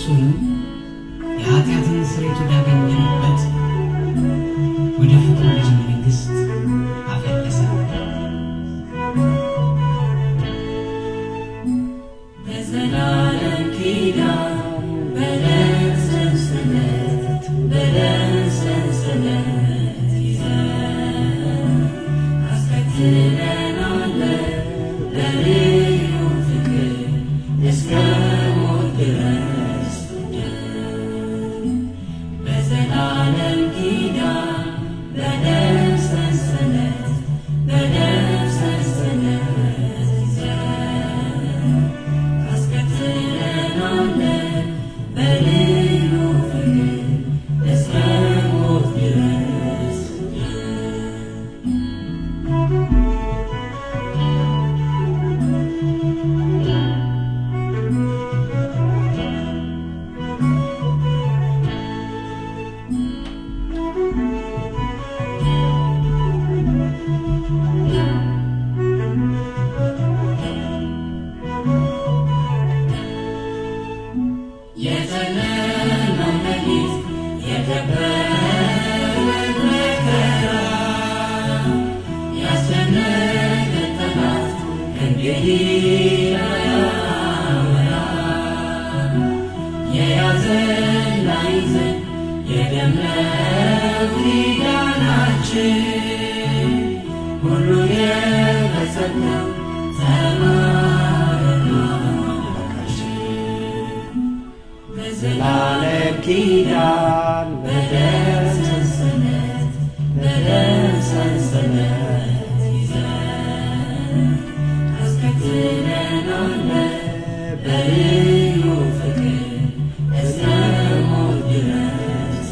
ክርስቶስንም የኃጢአትን ስርየት ያገኘንበት ወደ ፍቅር ልጅ መንግሥት አፈለሰን። በዘላለም ኪዳን በደም ሰንሰለት ይዘን አስከትለናል በልዩ ፍቅር እስከ ሞት ድረስ በዘላለም ኪዳን በደም ሰንሰለት ይዘን አስከትለናል በልዩ ፍቅር እስከ ሞት ድረስ የዘለነው ሌሊት የከበረን መከራ ያስጨነቀን ጠላት ከእንግዲህ አያወራ የያዘን ላይዘን የደምነው ኪዳናችን ሁሉን የፈጸምነው በዘላለም ኪዳን በደም ሰንሰለት ይዘን አስከትለናል በልዩ ፍቅር እስከ ሞት ድረስ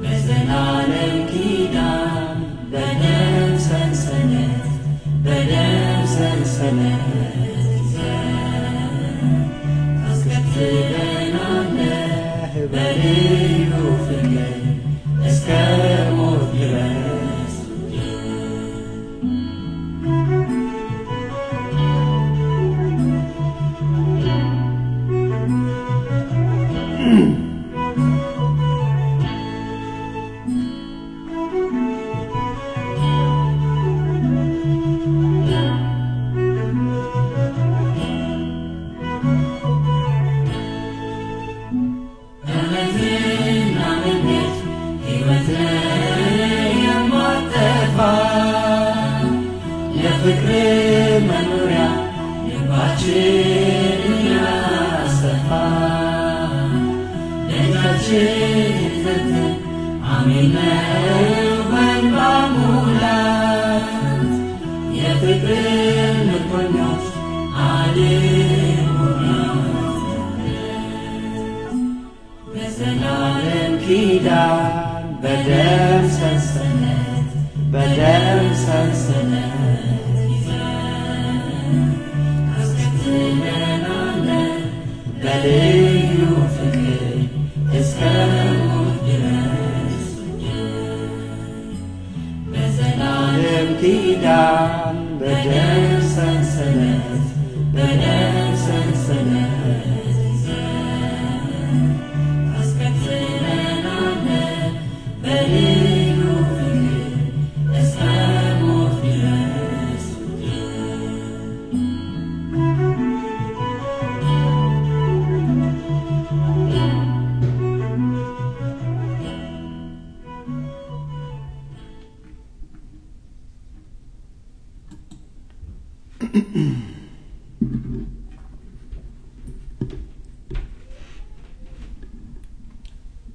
በዘላለም ኪዳን በደም ሰንሰለት አስከትለናል በልዩ ፍቅር እስከ ሞት ድረስ ፍቅር መኖሪያ ልባችን ያሰፋ ደጃችን ይፈትን አሜን ነው በእንባ ሙላት የፍቅር ምርኮኞች አድኑናት በዘላለም ኪዳን በደም ሰንሰለት በልዩ ፍቅር እስከ ሞት ድረስ በዘላለም ኪዳን በደም ሰንሰለት ይዘን አስከትለናል በልዩ ፍቅር እስከ ሞት ድረስ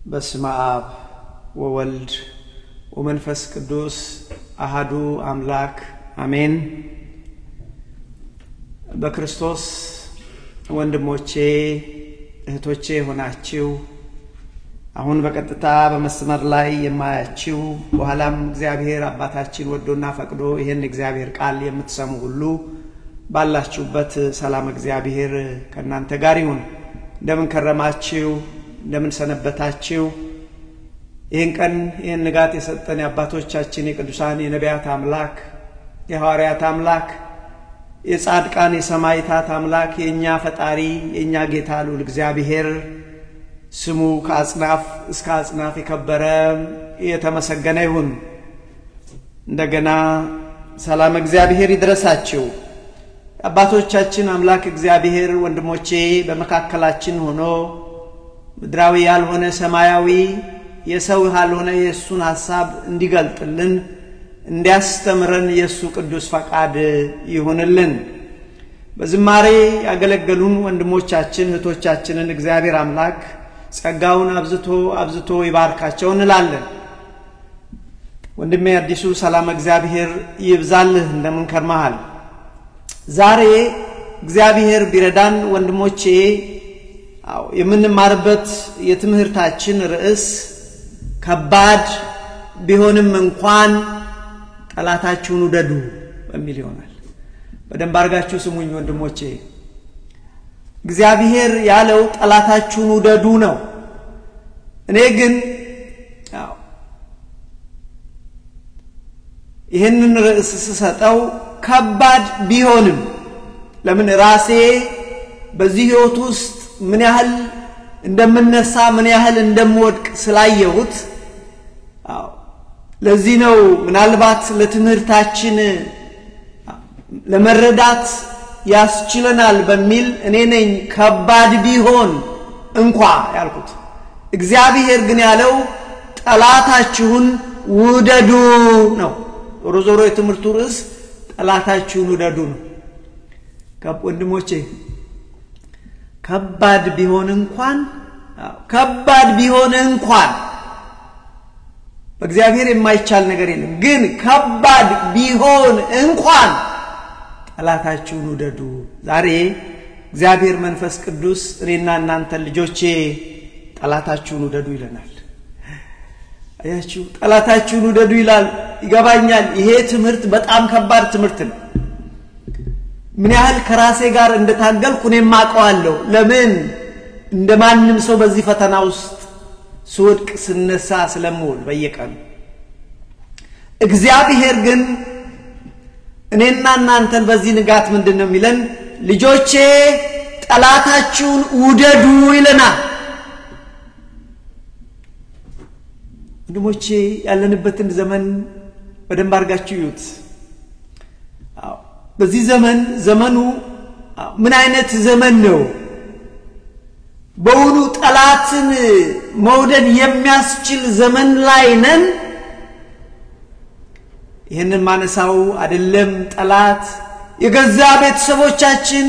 በስመ አብ ወወልድ ወመንፈስ ቅዱስ አሐዱ አምላክ አሜን። በክርስቶስ ወንድሞቼ እህቶቼ ሆናችሁ አሁን በቀጥታ በመስመር ላይ የማያችሁ በኋላም እግዚአብሔር አባታችን ወዶና ፈቅዶ ይሄን እግዚአብሔር ቃል የምትሰሙ ሁሉ ባላችሁበት ሰላም እግዚአብሔር ከናንተ ጋር ይሁን። እንደምን ከረማችሁ? እንደምን ሰነበታችሁ? ይሄን ቀን ይሄን ንጋት የሰጠን የአባቶቻችን የቅዱሳን የነቢያት አምላክ የሐዋርያት አምላክ የጻድቃን የሰማዕታት አምላክ የኛ ፈጣሪ የኛ ጌታ ልዑል እግዚአብሔር ስሙ ከአጽናፍ እስከ አጽናፍ የከበረ የተመሰገነ ይሁን። እንደገና ሰላም እግዚአብሔር ይድረሳችሁ። አባቶቻችን አምላክ እግዚአብሔር ወንድሞቼ በመካከላችን ሆኖ ምድራዊ ያልሆነ ሰማያዊ የሰው ያልሆነ የሱን ሐሳብ እንዲገልጥልን እንዲያስተምረን የሱ ቅዱስ ፈቃድ ይሁንልን። በዝማሬ ያገለገሉን ወንድሞቻችን እህቶቻችንን እግዚአብሔር አምላክ ጸጋውን አብዝቶ ይባርካቸው እንላለን። ወንድሜ አዲሱ ሰላም እግዚአብሔር ይብዛልህ። እንደምን ከርመሃል? ዛሬ እግዚአብሔር ቢረዳን ወንድሞቼ የምንማርበት የትምህርታችን ርዕስ ከባድ ቢሆንም እንኳን ጠላታችሁን ውደዱ በሚል ይሆናል። በደንብ አርጋችሁ ስሙኝ ወንድሞቼ። እግዚአብሔር ያለው ጠላታችሁን ውደዱ ነው። እኔ ግን ይሄንን ርዕስ ስሰጠው ከባድ ቢሆንም ለምን ራሴ በዚህ ህይወት ውስጥ ምን ያህል እንደምነሳ ምን ያህል እንደምወድቅ ስላየሁት ለዚህ ነው ምናልባት ለትምህርታችን ለመረዳት ያስችለናል በሚል እኔ ነኝ ከባድ ቢሆን እንኳን ያልኩት። እግዚአብሔር ግን ያለው ጠላታችሁን ውደዱ ነው። ዞሮ የትምህርቱ ርዕስ ጠላታችሁን ውደዱ ነው። ወንድሞቼ ከባድ ቢሆን እንኳን በእግዚአብሔር የማይቻል ነገር የለም። ግን ከባድ ቢሆን እንኳን ጠላታችሁን ውደዱ። ዛሬ እግዚአብሔር መንፈስ ቅዱስ እኔና እናንተ ልጆቼ ጠላታችሁን ውደዱ ይለናል። አያችሁ ጠላታችሁን ውደዱ ይላል። ይገባኛል። ይሄ ትምህርት በጣም ከባድ ትምህርት ነው። ምን ያህል ከራሴ ጋር እንደታገልኩ እኔም አውቀዋለሁ። ለምን እንደማንም ሰው በዚህ ፈተና ውስጥ ስወድቅ ስነሳ ስለምውል በየቀኑ። እግዚአብሔር ግን እኔና እናንተን በዚህ ንጋት ምንድነው የሚለን? ልጆቼ ጠላታችሁን ውደዱ ይለናል። ወንድሞቼ ያለንበትን ዘመን በደንብ አርጋችሁ ይዩት። በዚህ ዘመኑ ምን አይነት ዘመን ነው? በውኑ ጠላትን መውደድ የሚያስችል ዘመን ላይ ነን? ይሄንን ማነሳው አይደለም ጠላት የገዛ ቤተሰቦቻችን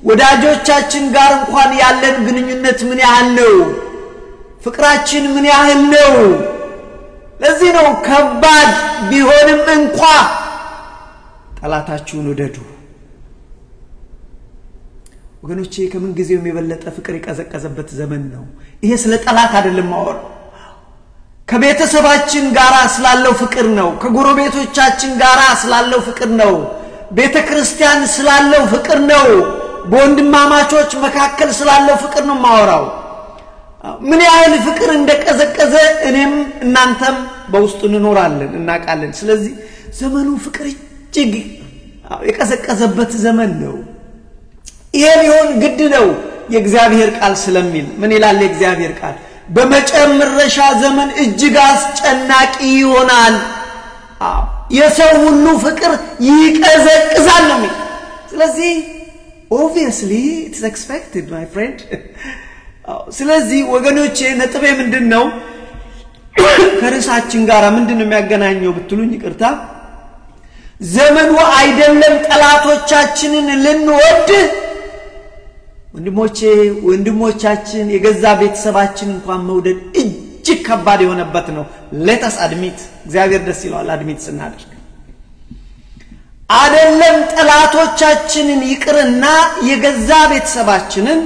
ወዳጆቻችን ጋር እንኳን ያለን ግንኙነት ምን ያህል ነው? ፍቅራችን ምን ያህል ነው? ለዚህ ነው ከባድ ቢሆንም እንኳን ጠላታችሁን ውደዱ። ወገኖቼ ከምን ጊዜውም የበለጠ ፍቅር የቀዘቀዘበት ዘመን ነው። ይሄ ስለ ጠላት አይደለም ማወር። ከቤተሰባችን ጋር ስላለው ፍቅር ነው። ከጎረቤቶቻችን ጋር ስላለው ፍቅር ነው። ቤተክርስቲያን ስላለው ፍቅር ነው። በወንድማማቾች መካከል ስላለው ፍቅር ነው ማወራው። ምን ያህል ፍቅር እንደቀዘቀዘ እኔም እናንተም በውስጡ እንኖራለን እናቃለን። ስለዚህ ዘመኑ ፍቅር እጅግ የቀዘቀዘበት ዘመን ነው። ይሄ ሊሆን ግድ ነው የእግዚአብሔር ቃል ስለሚል። ምን ይላል የእግዚአብሔር ቃል? በመጨረሻ ዘመን እጅግ አስጨናቂ ይሆናል፣ የሰው ሁሉ ፍቅር ይቀዘቅዛል ነው የሚል። ስለዚህ obviously it's expected my friend። ስለዚህ ወገኖቼ ነጥቤ ምንድነው? ከርዕሳችን ጋር ምንድነው የሚያገናኘው ብትሉኝ ይቅርታ። ዘመኑ አይደለም ጠላቶቻችንን ልንወድ ወንድሞቻችን የገዛ ቤተሰባችን እንኳን መውደድ እጅግ ከባድ የሆነበት ነው። let us admit እግዚአብሔር ደስ ይለዋል አድሚት ስናደርግ። አይደለም ጠላቶቻችንን ይቅርና የገዛ ቤተሰባችንን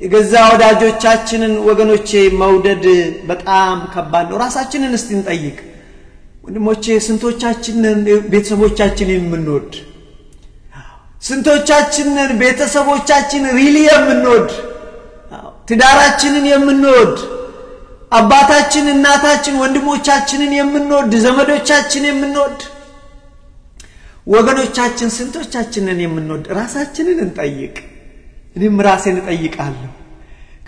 የገዛ ወዳጆቻችንን ወገኖቼ መውደድ በጣም ከባድ ነው። ራሳችንን እስቲ እንጠይቅ ወንድሞቼ። ስንቶቻችንን ቤተሰቦቻችንን የምንወድ? ስንቶቻችንን ቤተሰቦቻችን ሪሊ የምንወድ? ትዳራችንን የምንወድ? አባታችን እናታችን ወንድሞቻችንን የምንወድ? ዘመዶቻችን የምንወድ? ወገኖቻችን ስንቶቻችንን የምንወድ ራሳችንን እንጠይቅ እኔም ራሴን እጠይቃለሁ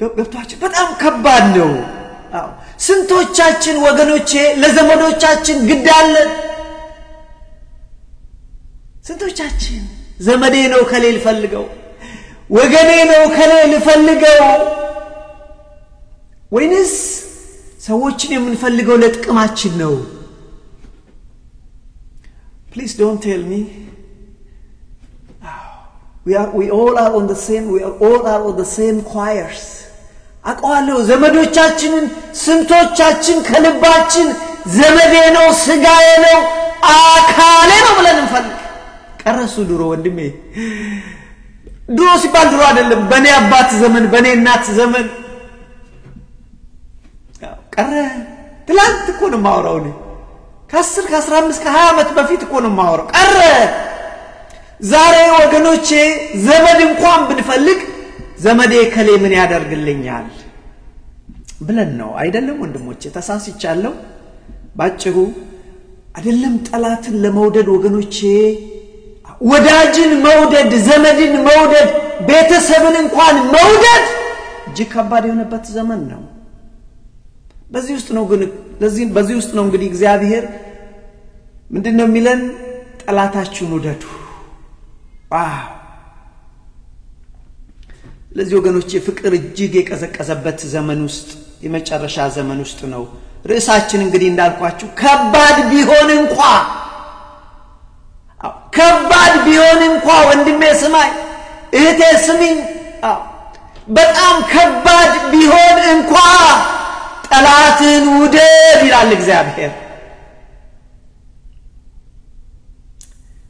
ገብቷችሁ በጣም ከባድ ነው አዎ ስንቶቻችን ወገኖቼ ለዘመዶቻችን ግዳለን ስንቶቻችን ዘመዴ ነው ከሌል ፈልገው ወገኔ ነው ከሌል ፈልገው ወይንስ ሰዎችን የምንፈልገው ለጥቅማችን ነው Please don't tell me we all are on the same choirs አቋለው ዘመዶቻችንን ስንቶቻችን ከልባችን ዘመዴ ነው ስጋዬ ነው አካሌ ነው ብለን እንፈልግ ቀረሱ ድሮ ወንድሜ ድሮ ሲባል ድሮ አይደለም በኔ አባት ዘመን በኔ እናት ዘመን ቀረ ትላንት እኮ ነው ማውራው ነው ከ10 ከ15 ከ20 አመት በፊት እኮ ነው ማውራው ቀረ ዛሬ ወገኖቼ ዘመድ እንኳን ብንፈልግ ዘመዴ ከሌ ምን ያደርግልኛል ብለን ነው አይደለም ወንድሞቼ ተሳስቻለሁ ባጭሩ አይደለም ጠላትን ለመውደድ ወገኖቼ ወዳጅን መውደድ ዘመድን መውደድ ቤተሰብን እንኳን መውደድ ከባድ የሆነበት ዘመን ነው በዚህ ውስጥ ነው እንግዲህ እግዚአብሔር ምንድነው የሚለን ጠላታችሁን ውደዱ ለዚህ ወገኖቼ ፍቅር እጅግ የቀዘቀዘበት ዘመን ውስጥ የመጨረሻ ዘመን ውስጥ ነው ርዕሳችን እንግዲህ እንዳልኳችሁ ከባድ ቢሆን እንኳን ወንድሜ ስማይ እህቴ ስሚኝ በጣም ከባድ ቢሆን እንኳን ጠላትን ውደድ ይላል እግዚአብሔር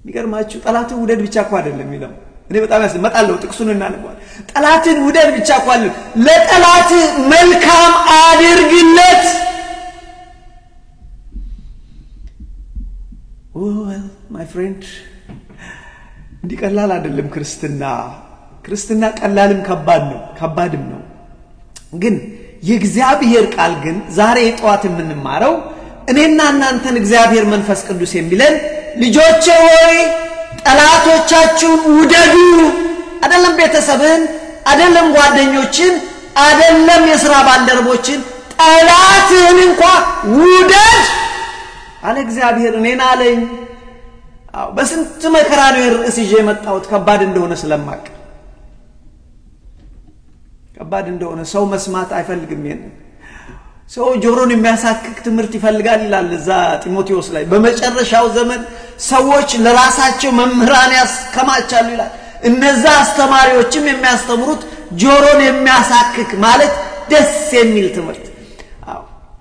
ሚገርማችሁ ጠላትን ውደድ ብቻ እኮ አይደለም ይለው እኔ በጣም ያስመጣለው ጥቅሱን እናነባው ጠላትን ውደድ ብቻ እኮ አይደለም ለጠላት መልካም አድርግለት well my friend እንዲቀላል አይደለም ክርስትና ቀላልም ከባድም ነው ግን የእግዚአብሔር ቃል ግን ዛሬ ጧት የምንማረው እኔና እናንተን እግዚአብሔር መንፈስ ቅዱስ የሚለን ልጆቼ ሆይ ጠላቶቻችሁን ውደዱ አይደለም ቤተሰብን አይደለም ጓደኞችን አይደለም የሥራ ባልደረቦችን ጠላትህን እንኳን ውደድ አለ እግዚአብሔር እኔና አለኝ በስንት መከራ ነው ርዕስ ይዤ መጣሁት ከባድ እንደሆነ ስለማቅ ከባድ እንደሆነ ሰው መስማት አይፈልግም ይሄን ሰው ጆሮን የሚያሳክክ ትምህርት ይፈልጋል ይላል እዛ ጢሞቴዎስ ላይ በመጨረሻው ዘመን ሰዎች ለራሳቸው መምህራን ያስከማቻሉ ይላል እነዛ አስተማሪዎችም የሚያስተምሩት ጆሮን የሚያሳክክ ማለት ደስ የሚል ትምህርት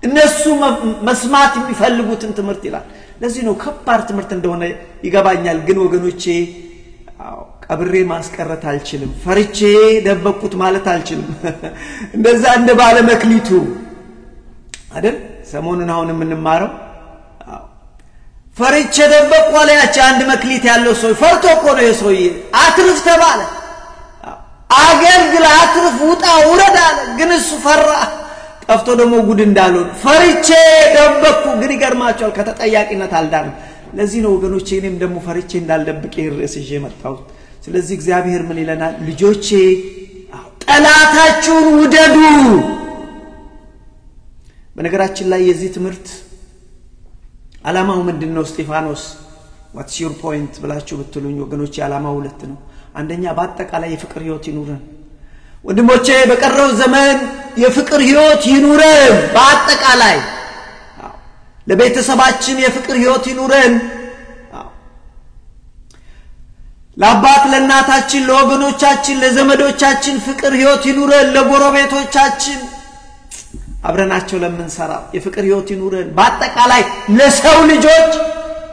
እነሱ መስማት የሚፈልጉትን ትምህርት ይላል ለዚህ ነው ከባድ ትምህርት እንደሆነ ይገባኛል ግን ወገኖቼ ቀብሬ ማስቀረት አልችልም ፈርቼ ደበቁት ማለት አልችልም እንደዛ እንደ ባለ መክሊቱ አይደል ሰሞኑን አሁን የምንማረው ፈርቼ ደበቁ አለያች አንድ መክሊት ያለው ሰው ፈርቶ እኮ ነው የሰውዬ አትርፍ ተባለ አገልግል አትርፍ ውጣ ውረድ አለ ግን እሱ ፈራ ጠፍቶ ደግሞ ጉድ እንዳለው ፈርቼ ደበቁ ግን ይገርማቸዋል ከተጠያቂነት አልዳንም ለዚህ ነው ወገኖቼ እኔም ደግሞ ፈርቼ እንዳልደብቅ ይርስ ይዤ መጣሁ ስለዚህ እግዚአብሔር ምን ይለናል ልጆቼ ጠላታችሁን ውደዱ በነገራችን ላይ የዚህ ትምህርት ዓላማው ምንድነው ስጢፋኖስ what's your point ብላችሁ ብትሉኝ ወገኖቼ ዓላማው ሁለት ነው አንደኛ በአጠቃላይ የፍቅር ህይወት ይኑረን ወንድሞቼ በቀረው ዘመን የፍቅር ህይወት ይኑረን በአጠቃላይ ለቤተሰባችን የፍቅር ህይወት ይኑረን ለአባት ለእናታችን ለወገኖቻችን ለዘመዶቻችን ፍቅር ህይወት ይኑረን ለጎረቤቶቻችን አብረናቸው ለምንሰራ የፍቅር ህይወት ይኑረን በአጠቃላይ ለሰው ልጆች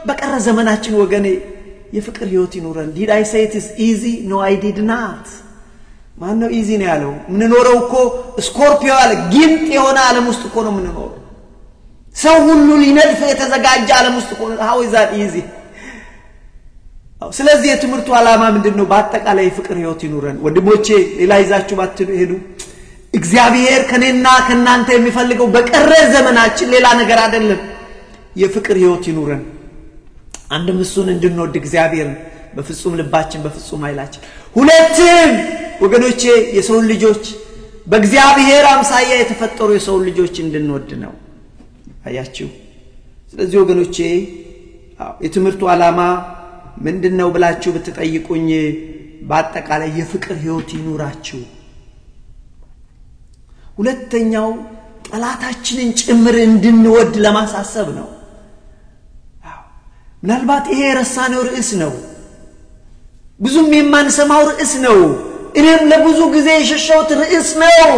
በቀረ ዘመናችን ወገኔ የፍቅር ህይወት ይኑረን did I say it is easy no I did not ማን ነው easy ነው ያለው ምን ኖረው እኮ ስኮርፒዮ አለ ጊንጥ የሆነ ዓለም ውስጥ እኮ ነው ምን ኖረው ሰው ሁሉ ሊነድፍ የተዘጋጀ ዓለም ውስጥ እኮ how is that easy ስለዚህ የትምህርቱ ዓላማ ምንድነው በአጠቃላይ ፍቅር ህይወት ይኑረን ወንድሞቼ ሌላ ይዛችሁ ባትሄዱ እግዚአብሔር ከኔና ከናንተ የሚፈልገው በቀረ ዘመናችን ሌላ ነገር አይደለም የፍቅር ህይወት ይኑረን አንድም እሱን እንድንወድ እግዚአብሔር በፍጹም ልባችን በፍጹም ኃይላችን ሁለትም ወገኖቼ የሰው ልጆች በእግዚአብሔር አምሳያ የተፈጠሩ የሰው ልጆች እንድንወድ ነው አያችሁ ስለዚህ ወገኖቼ የትምህርቱ ዓላማ ምንድነው ብላችሁ ብትጠይቁኝ በአጠቃላይ የፍቅር ህይወት ይኑራችሁ ሁለተኛው ጠላታችንን ጭምር እንድንወድ ለማሳሰብ ነው ምናልባት ይሄ ረሳነው ርዕስ ነው ብዙም የማንሰማው ርዕስ ነው እኔም ለብዙ ጊዜ የሸሸሁት ርዕስ ነው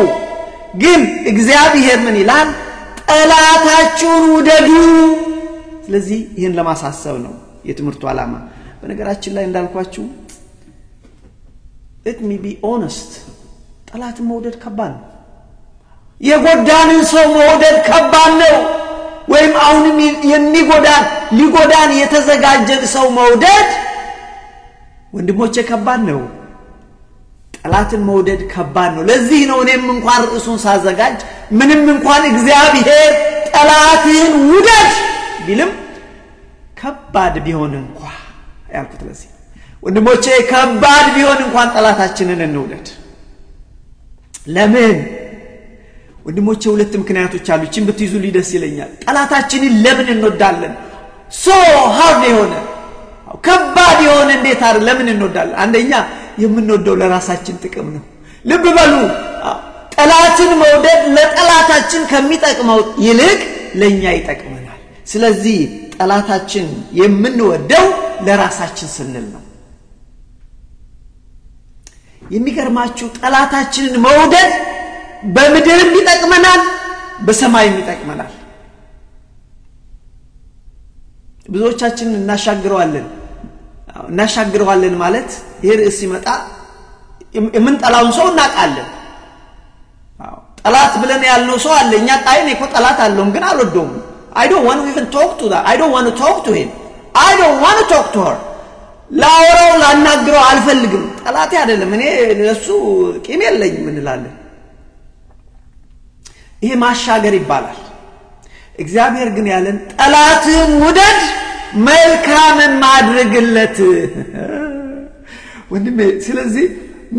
ግን እግዚአብሔር ምን ይላል ጠላታችሁን ውደዱ ስለዚህ ይሄን ለማሳሰብ ነው የትምህርቱ ዓላማ በነገራችን ላይ እንዳልኳችሁ let me be honest ጠላት መውደድ ከባድ ነው የጎዳንን ሰው መውደድ ከባድ ነው ወይም አሁንም የሚጎዳን ሊጎዳን የተዘጋጀን ሰው መውደድ ወንድሞቼ ከባድ ነው ጠላትን መውደድ ከባድ ነው ለዚህ ነው እኔም እንኳን ርዕሱን ሳዘጋጅ ምንም እንኳን እግዚአብሔር ጠላትን ውደድ ቢልም ከባድ ቢሆን እንኳን ያልኩት ለዚህ ወንድሞቼ ከባድ ቢሆን እንኳን ጠላታችንን እንውደድ ለምን ወንድሞቼ ሁለት ምክንያቶች አሉ እቺን በትይዙ ሊደስ ይለኛል ጠላታችንን ለምን እንወዳለን ሶ ሃርድ የሆነ ከባድ የሆነ እንዴት አር ለምን እንወዳለን አንደኛ የምንወደው ለራሳችን ጥቅም ነው ልብ በሉ ጠላትን መውደድ ለጠላታችን ከሚጠቅመው ይልቅ ለኛ ይጠቅመናል ስለዚህ ጠላታችን የምንወደው ለራሳችን ስንል ነው የሚገርማችሁ ጠላታችንን መውደድ በምድርም ይጠቅመናል በሰማይም ይጠቅመናል ብዙዎቻችን እናሻግረዋለን ማለት ይሄ ርዕስ ሲመጣ የምንጠላውን ሰው እናቃለን ጠላት ብለን ያልነው ሰው አለኛ ጣይኔ እኮ ጠላት አለውም ግን አልወደውም I don't want to even talk to that I don't want to talk to him I don't want to talk to her ላወራው ላናግረው አልፈልግም ጠላቴ አይደለም እኔ ለሱ ቂም የለኝም እንላለን ይሄ ማሻገር ይባላል እግዚአብሔር ግን ያለን ጠላትን ውደድ መልካምን ማድረግለት ወንድሜ ስለዚህ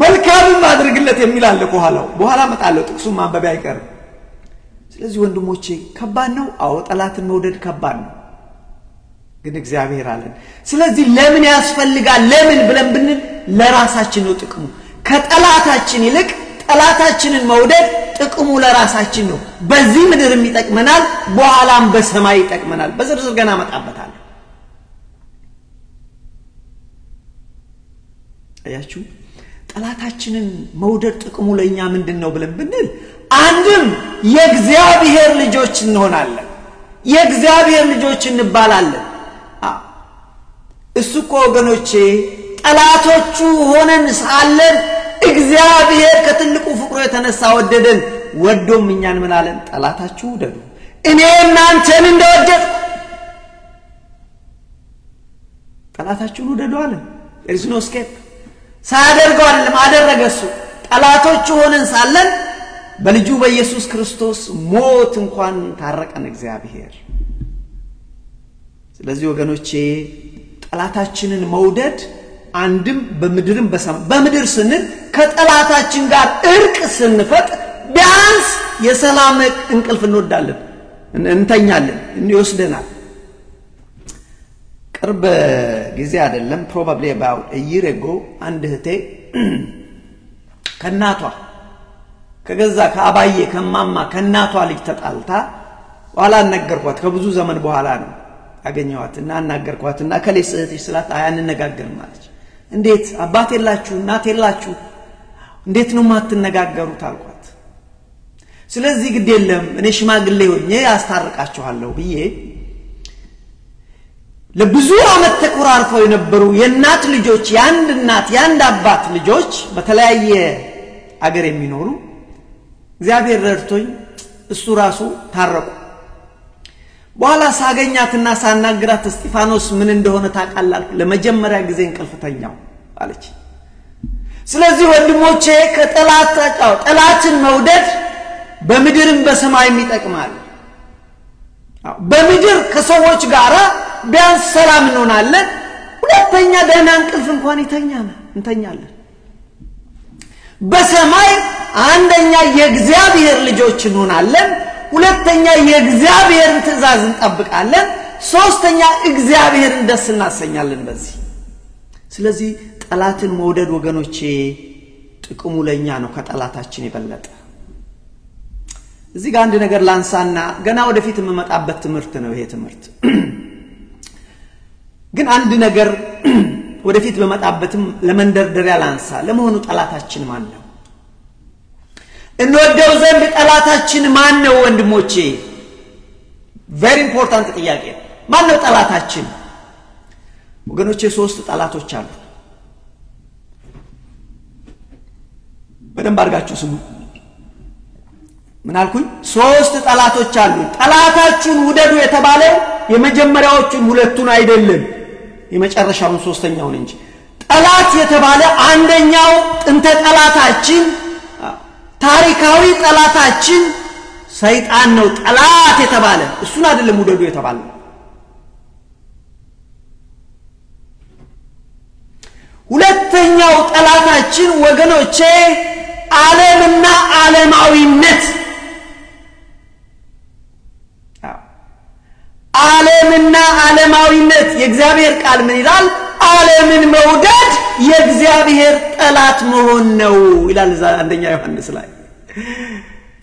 መልካምን ማድረግለት የሚላል በኋላ መጣለው ጥቅሱን ማንበብ አይቀርም ስለዚህ ወንድሞቼ ከባድ ነው አዎ ጠላትን መውደድ ከባድ ነው ግን እግዚአብሔር አለን ስለዚህ ለምን ያስፈልጋል ለምን ብለን ብንል ለራሳችን ነው ጥቅሙ ከጠላታችን ይልቅ ጠላታችንን መውደድ ጥቅሙ ለራሳችን ነው በዚህ ምድርም ይጠቅመናል በኋላም በሰማይ ይጠቅመናል በዝርዝር ገና መጣበታል አያችሁ ጠላታችንን መውደድ ጥቅሙ ለኛ ምንድነው ብለን ብንል አንድም የእግዚአብሔር ልጆች እንሆናለን የእግዚአብሔር ልጆች እንባላለን እሱኮ ወገኖቼ ጠላቶቹ ሆነን ሳለን እግዚአብሔር ከትልቁ ፍቅሩ የተነሳ ወደደን ወዶም እኛን ምን አለን ጠላታችሁ ውደዱ እኔ እናንተን እንደወደድኩ ጠላታችሁን ውደዱ አለን there is no escape ሳያደርገው አይደለም አደረገሱ ጠላቶቹ ሆነን ሳለን በልጁ በኢየሱስ ክርስቶስ ሞት እንኳን ታረቀን እግዚአብሔር ስለዚህ ወገኖቼ ጠላታችንን መውደድ አንድም በምድርም በምድር ስንል ከጠላታችን ጋር እርቅ ስንፈጥ ቢያንስ የሰላም እንቅልፍ እንወዳለን እንተኛለን እንይወስደናል ቅርብ ጊዜ አይደለም probably about a year ago አንድ እህቴ ከናቷ ከገዛ ከአባዬ ከማማ ከናቷ ልጅ ተጣልታ ኋላ ነገርኳት ከብዙ ዘመን በኋላ ነው አገኘዋትና አናገርኳትና ከሌስ እህትሽ ስላት አያንነጋገር ማለት እንዴት አባት የላችሁ እናት የላችሁ እንዴት ነው ማትነጋገሩት አልኳት ስለዚህ ግድ የለም እኔ ሽማግሌ ሆኜ ያስታርቃችኋለሁ ብዬ ለብዙ አመት ተቆራርፈው የነበሩ የናት ልጆች ያንድ እናት ያንድ አባት ልጆች በተለያየ አገር የሚኖሩ እግዚአብሔር ረድቶኝ እሱ ራሱ ታረቁ በኋላ ሳገኛትና ሳናግራት እስጢፋኖስ ምን እንደሆነ ታቃላል ለመጀመሪያ ጊዜ እንቅልፍተኛው አለች ስለዚህ ወንድሞቼ ጠላትን መውደድ በምድርም በሰማይም ይጠቅማል በምድር ከሰዎች ጋር ቢያንስ ሰላም እንሆናለን ሁለተኛ ደህና እንቅልፍ እንኳን እንተኛለን በሰማይ አንደኛ የእግዚአብሔር ልጆች እንሆናለን ሁለተኛ የእግዚአብሔርን ትእዛዝ እንጠብቃለን ሶስተኛ እግዚአብሔርን ደስ እናሰኛለን በዚህ ስለዚህ ጠላትን መውደድ ወገኖቼ ጥቅሙ ለኛ ነው ከጠላታችን ይበልጥ እዚህ ጋር አንድ ነገር ላንሳና ገና ወደፊት መመጣበት ትምህርት ነው ይሄ ትምህርት ግን አንድ ነገር ወደፊት በመጣበትም ለመንደርደሪያ ላንሳ ለመሆኑ ጠላታችን ማን ነው እንወደው ዘንድ ጠላታችን ማን ነው ወንድሞቼ very important ጥያቄ ማን ነው ጠላታችን ወገኖቼ ሶስት ጠላቶች አሉ በደንብ አድርጋችሁ ስሙ ምን አልኩኝ ሶስት ጠላቶች አሉ ጠላታችሁን ውደዱ የተባለው የመጀመሪያዎቹን ሁለቱን አይደለም የመጨረሻውን ሶስተኛውን እንጂ ጠላት የተባለ አንደኛው ጥንተ ጠላታችን ታሪካዊ ጠላታችን ሰይጣን ነው ጠላት የተባለ እሱን አይደለም ውደዱ የተባለ ሁለተኛው ጠላታችን ወገኖቼ ዓለምና ዓለማዊነት ዓለምና ዓለማዊነት የእግዚአብሔር ቃል ምን ይላል ዓለምን መውደድ የእግዚአብሔር ጠላት መሆን ነው ይላል አንደኛ ዮሐንስ ላይ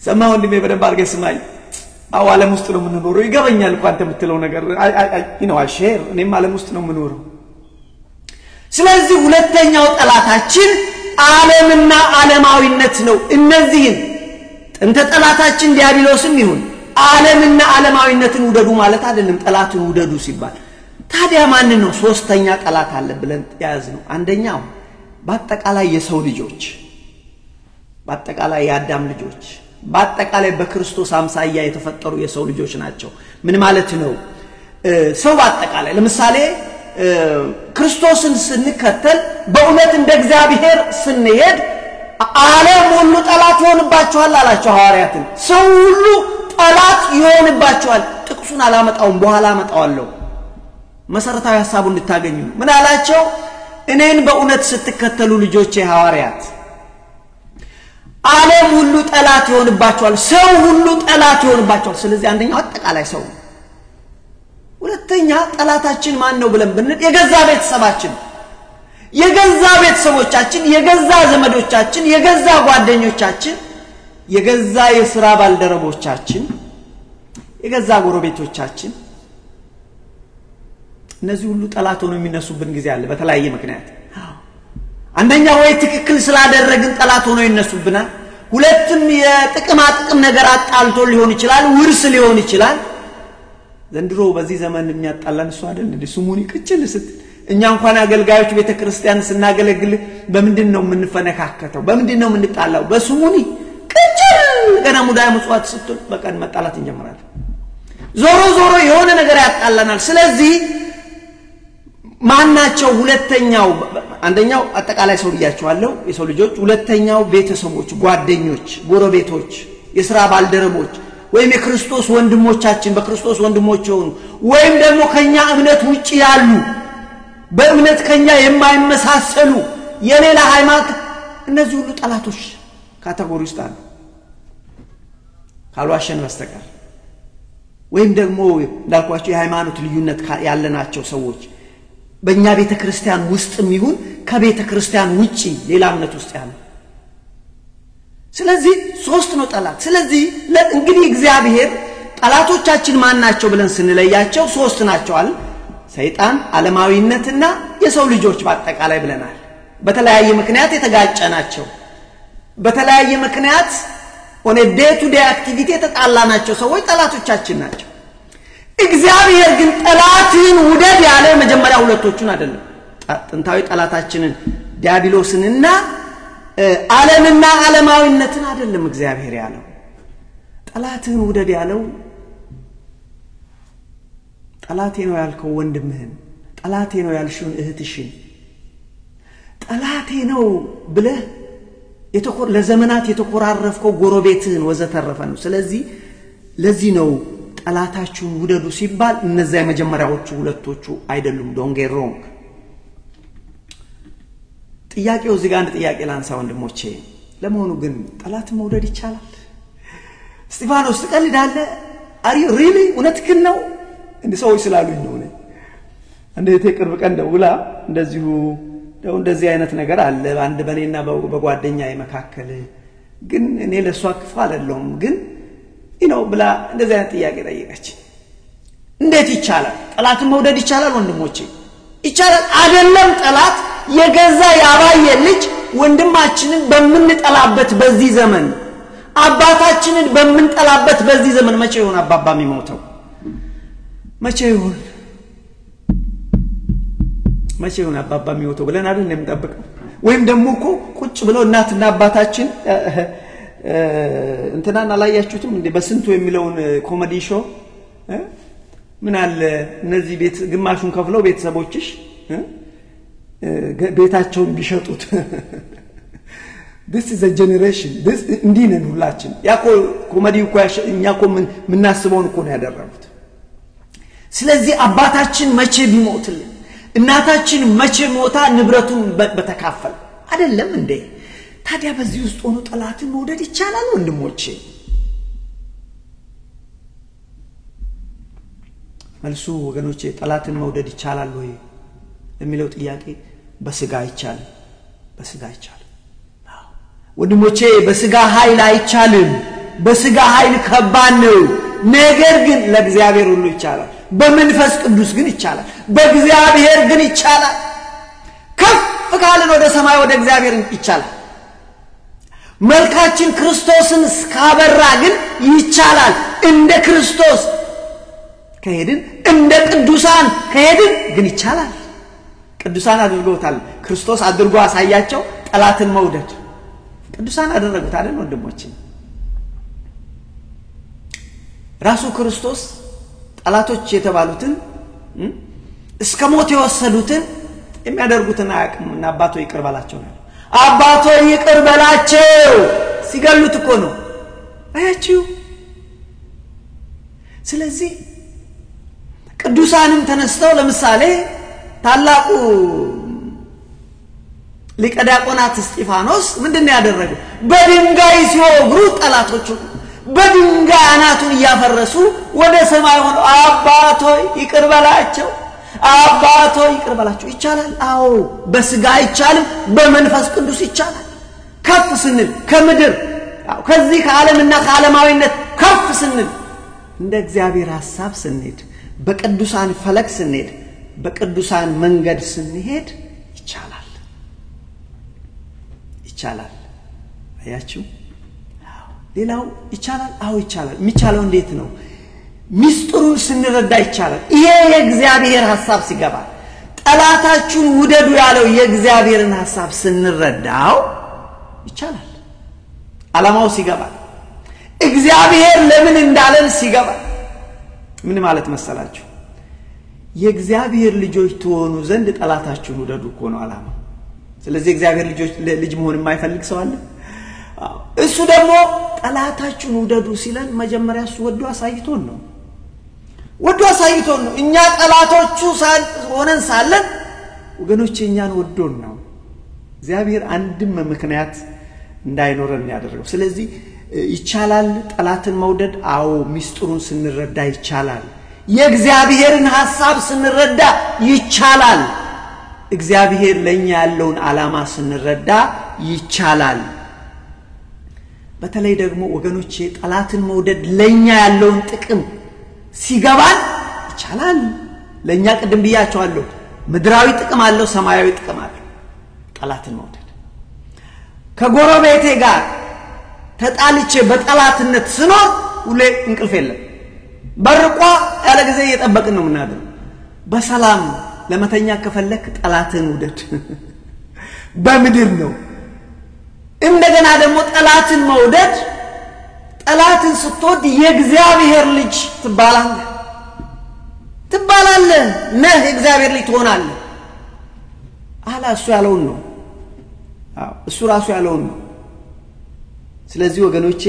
ሰማው እንድሜ በደንብ አድርገህ ስማኝ አው ዓለም ውስጥ ነው የምንኖረው ይገበኛል እንኳን አንተ የምትለው ነገር አሼር እኔም ዓለም ውስጥ ነው የምኖረው ስለዚህ ሁለተኛው ጠላታችን ዓለምና ዓለማዊነት ነው እነዚህን ጥንተ ጠላታችን ዲያብሎስም ይሁን ዓለምና ዓለማዊነትን ውደዱ ማለት አይደለም ጠላትን ውደዱ ሲባል ታዲያ ማን ነው ሶስተኛ ጠላት አለ ብለን ያዝነው አንደኛው በአጠቃላይ የሰው ልጆች በአጠቃላይ የአዳም ልጆች በአጠቃላይ በክርስቶስ አምሳያ የተፈጠሩ የሰው ልጆች ናቸው ምን ማለት ነው ሰው በአጠቃላይ ለምሳሌ ክርስቶስን ስንከተል በእውነት እንደ እግዚአብሔር ስንሄድ ዓለም ሁሉ ጠላት ይሆንባችኋል አላቸው ሐዋርያትን ሰው ሁሉ ጠላት ይሆንባችኋል ጥቅሱን አላመጣውም በኋላ አመጣዋለሁ መሰረታዊ ሐሳቡን እንድታገኙ ምን አላቸው እኔን በእውነት ስትከተሉ ልጆቼ ሐዋርያት ዓለም ሁሉ ጠላት ይሆንባችኋል ሰው ሁሉ ጠላት ይሆንባችኋል ስለዚህ አንደኛው አጠቃላይ ሰው ሁለተኛ ጠላታችን ማን ነው ብለን ብንል የገዛ ቤተሰባችን የገዛ ቤተሰቦቻችን የገዛ ዘመዶቻችን የገዛ ጓደኞቻችን የገዛ የሥራ ባልደረቦቻችን የገዛ ጎረቤቶቻችን እነዚህ ሁሉ ጠላት ሆነው የሚነሱብን ጊዜ አለ በተለያየ ምክንያት አንደኛ ወይ ትክክል ስላደረግን ጠላት ሆነው ይነሱብናል ሁለቱም የጥቅማ ጥቅም ነገር አጣልቶ ሊሆን ይችላል ውርስ ሊሆን ይችላል ዘንድሮ በዚህ ዘመን የሚያጣላን እሱ አይደል እንዴ ስሙኒ ቅጭል ስት እኛ እንኳን አገልጋዮች ቤተክርስቲያን ስናገለግል በምንድነው የምንፈነካከተው በምንድነው የምንጣላው በስሙኒ ቅጭል ገና ሙዳይ መጽዋት ስትል በቀን መጣላት እንጀምራለን ዞሮ የሆነ ነገር ያጣላናል ስለዚህ ማናቸው ሁለተኛው አንደኛው አጠቃላይ ሰው ልያቸዋለሁ የሰው ልጆች ሁለተኛው ቤተሰቦች ጓደኞች ጎረቤቶች የሥራ ባልደረቦች ወይም የክርስቶስ ወንድሞቻችን በክርስቶስ ወንድሞች ሆኑ ወይም ደግሞ ከኛ እምነት ውጪ ያሉ በእምነት ከኛ የማይመሳሰሉ የሌላ ሃይማኖት እነዚህ ሁሉ ጠላቶች ካቴጎሪ ውስጥ አሉ ካልዋሸን በስተቀር ወይም ደግሞ እንዳልኳቸው የሃይማኖት ልዩነት ያለናቸው ሰዎች በእኛ ቤተክርስቲያን ውስጥም ይሁን ከቤተክርስቲያን ውጪ ሌላ እምነት ውስጥ ያሉ ስለዚህ ሶስት ነው ጠላት ስለዚህ እንግዲህ እግዚአብሔር ጠላቶቻችን ማን ናቸው ብለን ስንለያቸው ሶስት ናቸዋል ሰይጣን ዓለማዊነትና የሰው ልጆች በአጠቃላይ ብለናል በተለያየ ምክንያት የተጋጨናቸው በተለያየ ምክንያት ኦን ዴይ ቱ ዴይ አክቲቪቲ የተጣላናቸው ሰዎች ጠላቶቻችን ናቸው እግዚአብሔር ግን ጠላትን ውደድ ያለ መጀመሪያ ሁለቶቹን አይደለም ጥንታዊ ጠላታችንን ዲያብሎስንና ዓለምና ዓለማዊነትን አይደለም እግዚአብሔር ያለው ጠላትን ውደድ ያለው ጠላቴ ነው ያልከው ወንድምህን ጠላቴ ነው ያልሽውን እህትሽን ጠላቴ ነው ብለህ ለዘመናት የተቆራረፍከው ጎረቤትህን ወዘተረፈ ነው ስለዚህ ለዚህ ነው ጠላታችሁን ውደዱ ሲባል እነዛ የመጀመሪያዎቹ ሁለቶቹ አይደሉም don't get wrong ጥያቄው እዚህ ጋር አንድ ጥያቄ ላንሳ ወንድሞቼ ለመሆኑ ግን ጠላት መውደድ ይቻላል እስጢፋኖስ ትቀልዳለ are you really እውነትህን ነው እንዴ ሰዎች ስላሉኝ ነው እንዴት ቅርብ ቀን ደውላ እንደዚህ አይነት ነገር አለ አንድ በኔና በጓደኛዬ መካከል ግን እኔ ለሷ ክፉ አይደለም ግን ብላ እንደዚህ አይነት ጥያቄ ጠየቀች እንዴት ይቻላል ጠላት መውደድ ይቻላል ወንድሞቼ ይቻላል አይደለም ጠላት የገዛ ያባየ ልጅ ወንድማችንን በመንጠላበት በዚህ ዘመን አባታችንን በመንጠላበት በዚህ ዘመን መቼ ይሆን አባባ የሚሞተው መቼ ይሆን አባባ የሚሞተው ብለን አይደል እንደምንጠብቀው ወይም ደግሞ እኮ ቁጭ ብለው እናትና አባታችን እንትናን አላያችሁትም እንዴ በስንቱ የሚለውን ኮሜዲ ሾው ምን አለ እነዚህ ቤት ግማሹን ከፍለው ቤተሰቦችሽ ቤታቸውን ቢሸጡት this is a generation this እንዲነን ሁላችን ያኮ ኮሜዲ እኮ እኛኮ ምናስበውን እኮ ነው ያደረጉት ስለዚህ አባታችን መቼ ቢሞትልን እናታችን መቼ ሞታ ንብረቱን በተካፈል አይደለም እንዴ ታዲያ በዚህ ውስጥ ሆኖ ጠላትን መውደድ ይቻላል ወንድሞቼ መልሱ ወገኖቼ ጠላትን መውደድ ይቻላል ወይ ለሚለው ጥያቄ በስጋ አይቻልም ወንድሞቼ በስጋ ኃይል አይቻልም በስጋ ኃይል ከባድ ነው ነገር ግን ለእግዚአብሔር ሁሉ ይቻላል በመንፈስ ቅዱስ ግን ይቻላል በእግዚአብሔር ግን ይቻላል ከፍ ካልን ወደ ሰማይ ወደ እግዚአብሔር ይቻላል መልካችን ክርስቶስን ስካበራ ግን ይቻላል እንደ ክርስቶስ ከሄድን እንደ ቅዱሳን ከሄድን ግን ይቻላል ቅዱሳን አድርገውታል ክርስቶስ አድርጎ አሳያቸው ጠላትን መውደድ ቅዱሳን አደረጉት አይደል ወንድሞቼ ራሱ ክርስቶስ ጠላቶች የተባሉትን እስከ ሞት የወሰዱትን የሚያደርጉትን አያውቅምና አባቶ ይቅር በላቸው ነው አባቶ ይቅር በላቸው ሲገሉት እኮ ነው አያችሁ ስለዚህ ቅዱሳንም ተነስተው ለምሳሌ ታላቁ ሊቀ ዲያቆናት እስጢፋኖስ ምንድነው ያደረገው በድንጋይ ሲወግሩ ጠላቶቹ በድንጋይ አናቱን ያፈረሱ ወደ ሰማይ ሆኖ አባቶ ይቅር በላቸው ይቻላል አዎ በስጋ ይቻላል በመንፈስ ቅዱስ ይቻላል ከፍ ስንል ከምድር ከዚህ ከዓለምና ከዓለማዊነት ከፍ ስንል እንደ እግዚአብሔር ሐሳብ ስንሄድ በቅዱሳን ፈለክ ስንሄድ በቅዱሳን መንገድ ስንሄድ ይቻላል አያችሁ ሌላው ይቻላል አዎ ይቻላል የሚቻለው እንዴት ነው ሚስጥሩን ስንረዳ ይቻላል ይሄ የእግዚአብሔር ሐሳብ ሲገባ ጠላታችሁን ውደዱ ያለው የእግዚአብሔርን ሐሳብ ስንረዳው ይቻላል ዓላማው ሲገባ እግዚአብሔር ለምን እንዳለን ሲገባ ምን ማለት መሰላችሁ የእግዚአብሔር ልጆች ትሆኑ ዘንድ ጠላታችሁን ውደዱ እኮ ነው ዓላማው ስለዚህ እግዚአብሔር ልጅ መሆን የማይፈልግ ሰው አለ እሱ ደግሞ ጠላታችሁን ውደዱ ሲለን መጀመሪያ እሱ ወዶ አሳይቶን ነው እኛ ጠላቶቹ ሆነን ሳለን ወገኖች እኛን ወዶን ነው እግዚአብሔር አንድም ምክንያት እንዳይኖረን ያደረገው ስለዚህ ይቻላል ጠላትን መውደድ አዎ ሚስጥሩን ስንረዳ ይቻላል የእግዚአብሔርን ሐሳብ ስንረዳ ይቻላል እግዚአብሔር ለኛ ያለውን ዓላማ ስንረዳ ይቻላል በተለይ ደግሞ ወገኖቼ ጠላትን መውደድ ለኛ ያለውን ጥቅም ሲገባን ይቻላል ለኛ ቅድም ብያቸዋለሁ ምድራዊ ጥቅም አለው ሰማያዊ ጥቅም አለው ጠላትን መውደድ ከጎረቤቴ ጋር ተጣልቼ በጠላትነት ስኖር ሁሌ እንቅልፍ የለም በርቋ ያለ ጊዜ እየጠበቅን ነው ምናደር በሰላም ለመተኛ ከፈለክ ጠላትን ውደድ በምድር ነው እንደገና ደግሞ ጠላትን መውደድ ጠላትን ስትወድ የእግዚአብሔር ልጅ ትባላለህ ነህ የእግዚአብሔር ልጅ ትሆናለህ እሱ ያለውን ነው እሱ ራሱ ያለውን ነው ስለዚህ ወገኖቼ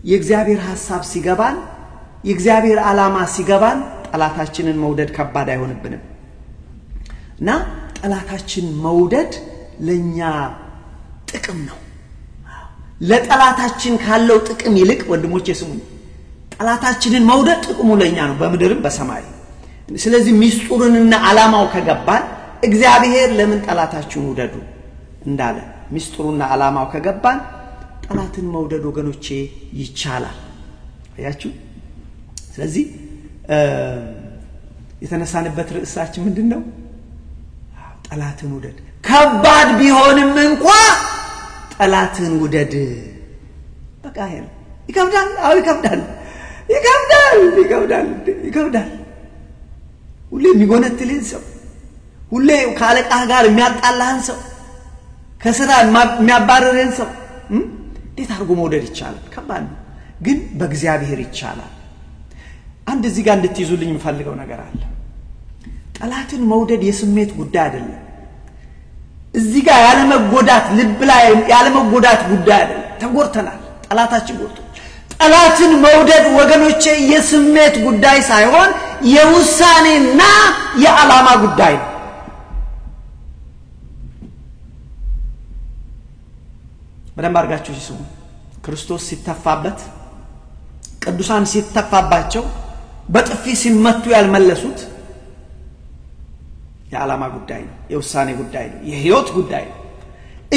የእግዚአብሔር ሐሳብ ሲገባን የእግዚአብሔር ዓላማ ሲገባን ጠላታችንን መውደድ ከባድ አይሆንብንም እና ጠላታችን መውደድ ለኛ ጥቅም ነው ለጠላታችን ካለው ጥቅም ይልቅ ወንድሞቼ ስሙኝ ጠላታችንን መውደድ ጥቅሙ ለኛ ነው በመድርም በሰማይ ስለዚህ ሚስጥሩንና ዓላማው ከገባን እግዚአብሔር ለምን ጠላታችሁን ውደዱ እንዳለ ሚስጥሩና ዓላማው ከገባን ጠላትን መውደድ ወገኖቼ ይቻላል አያችሁ ስለዚህ የተነሳንበት ርዕሳችን ምንድነው ጠላትን ውደድ ከባድ ቢሆንም እንኳን ጠላትን ውደድ በቃ ይሄ ይከብዳል አው ይከብዳል ሁሌ የሚጎነትልህን ሰው ሁሌ ካለቃህ ጋር የሚያጣላህን ሰው ከስራ የሚያባርርህን ሰው እንዴት አድርጎ መውደድ ይቻላል ከባድ ነው ግን በእግዚአብሔር ይቻላል አንድ እዚህ ጋር እንድትይዙልኝ የምፈልገው ነገር አለ ጠላትን መውደድ የስሜት ጉዳይ አይደለም እዚህ ጋር ያለ መጎዳት ልብ ላይ ያለ መጎዳት ጉዳይ አይደለም ተጎርተናል ጠላታችን ጎርቶ ጠላትን መውደድ ወገኖቼ የስሜት ጉዳይ ሳይሆን የውሳኔና የዓላማ ጉዳይ ነው በደንብ አድርጋችሁ ይስሙ ክርስቶስ ሲተፋበት ቅዱሳን ሲተፋባቸው በጥፊ ሲመቱ ያልመለሱት የዓላማ ጉዳይ ነው የውሳኔ ጉዳይ ነው የህይወት ጉዳይ ነው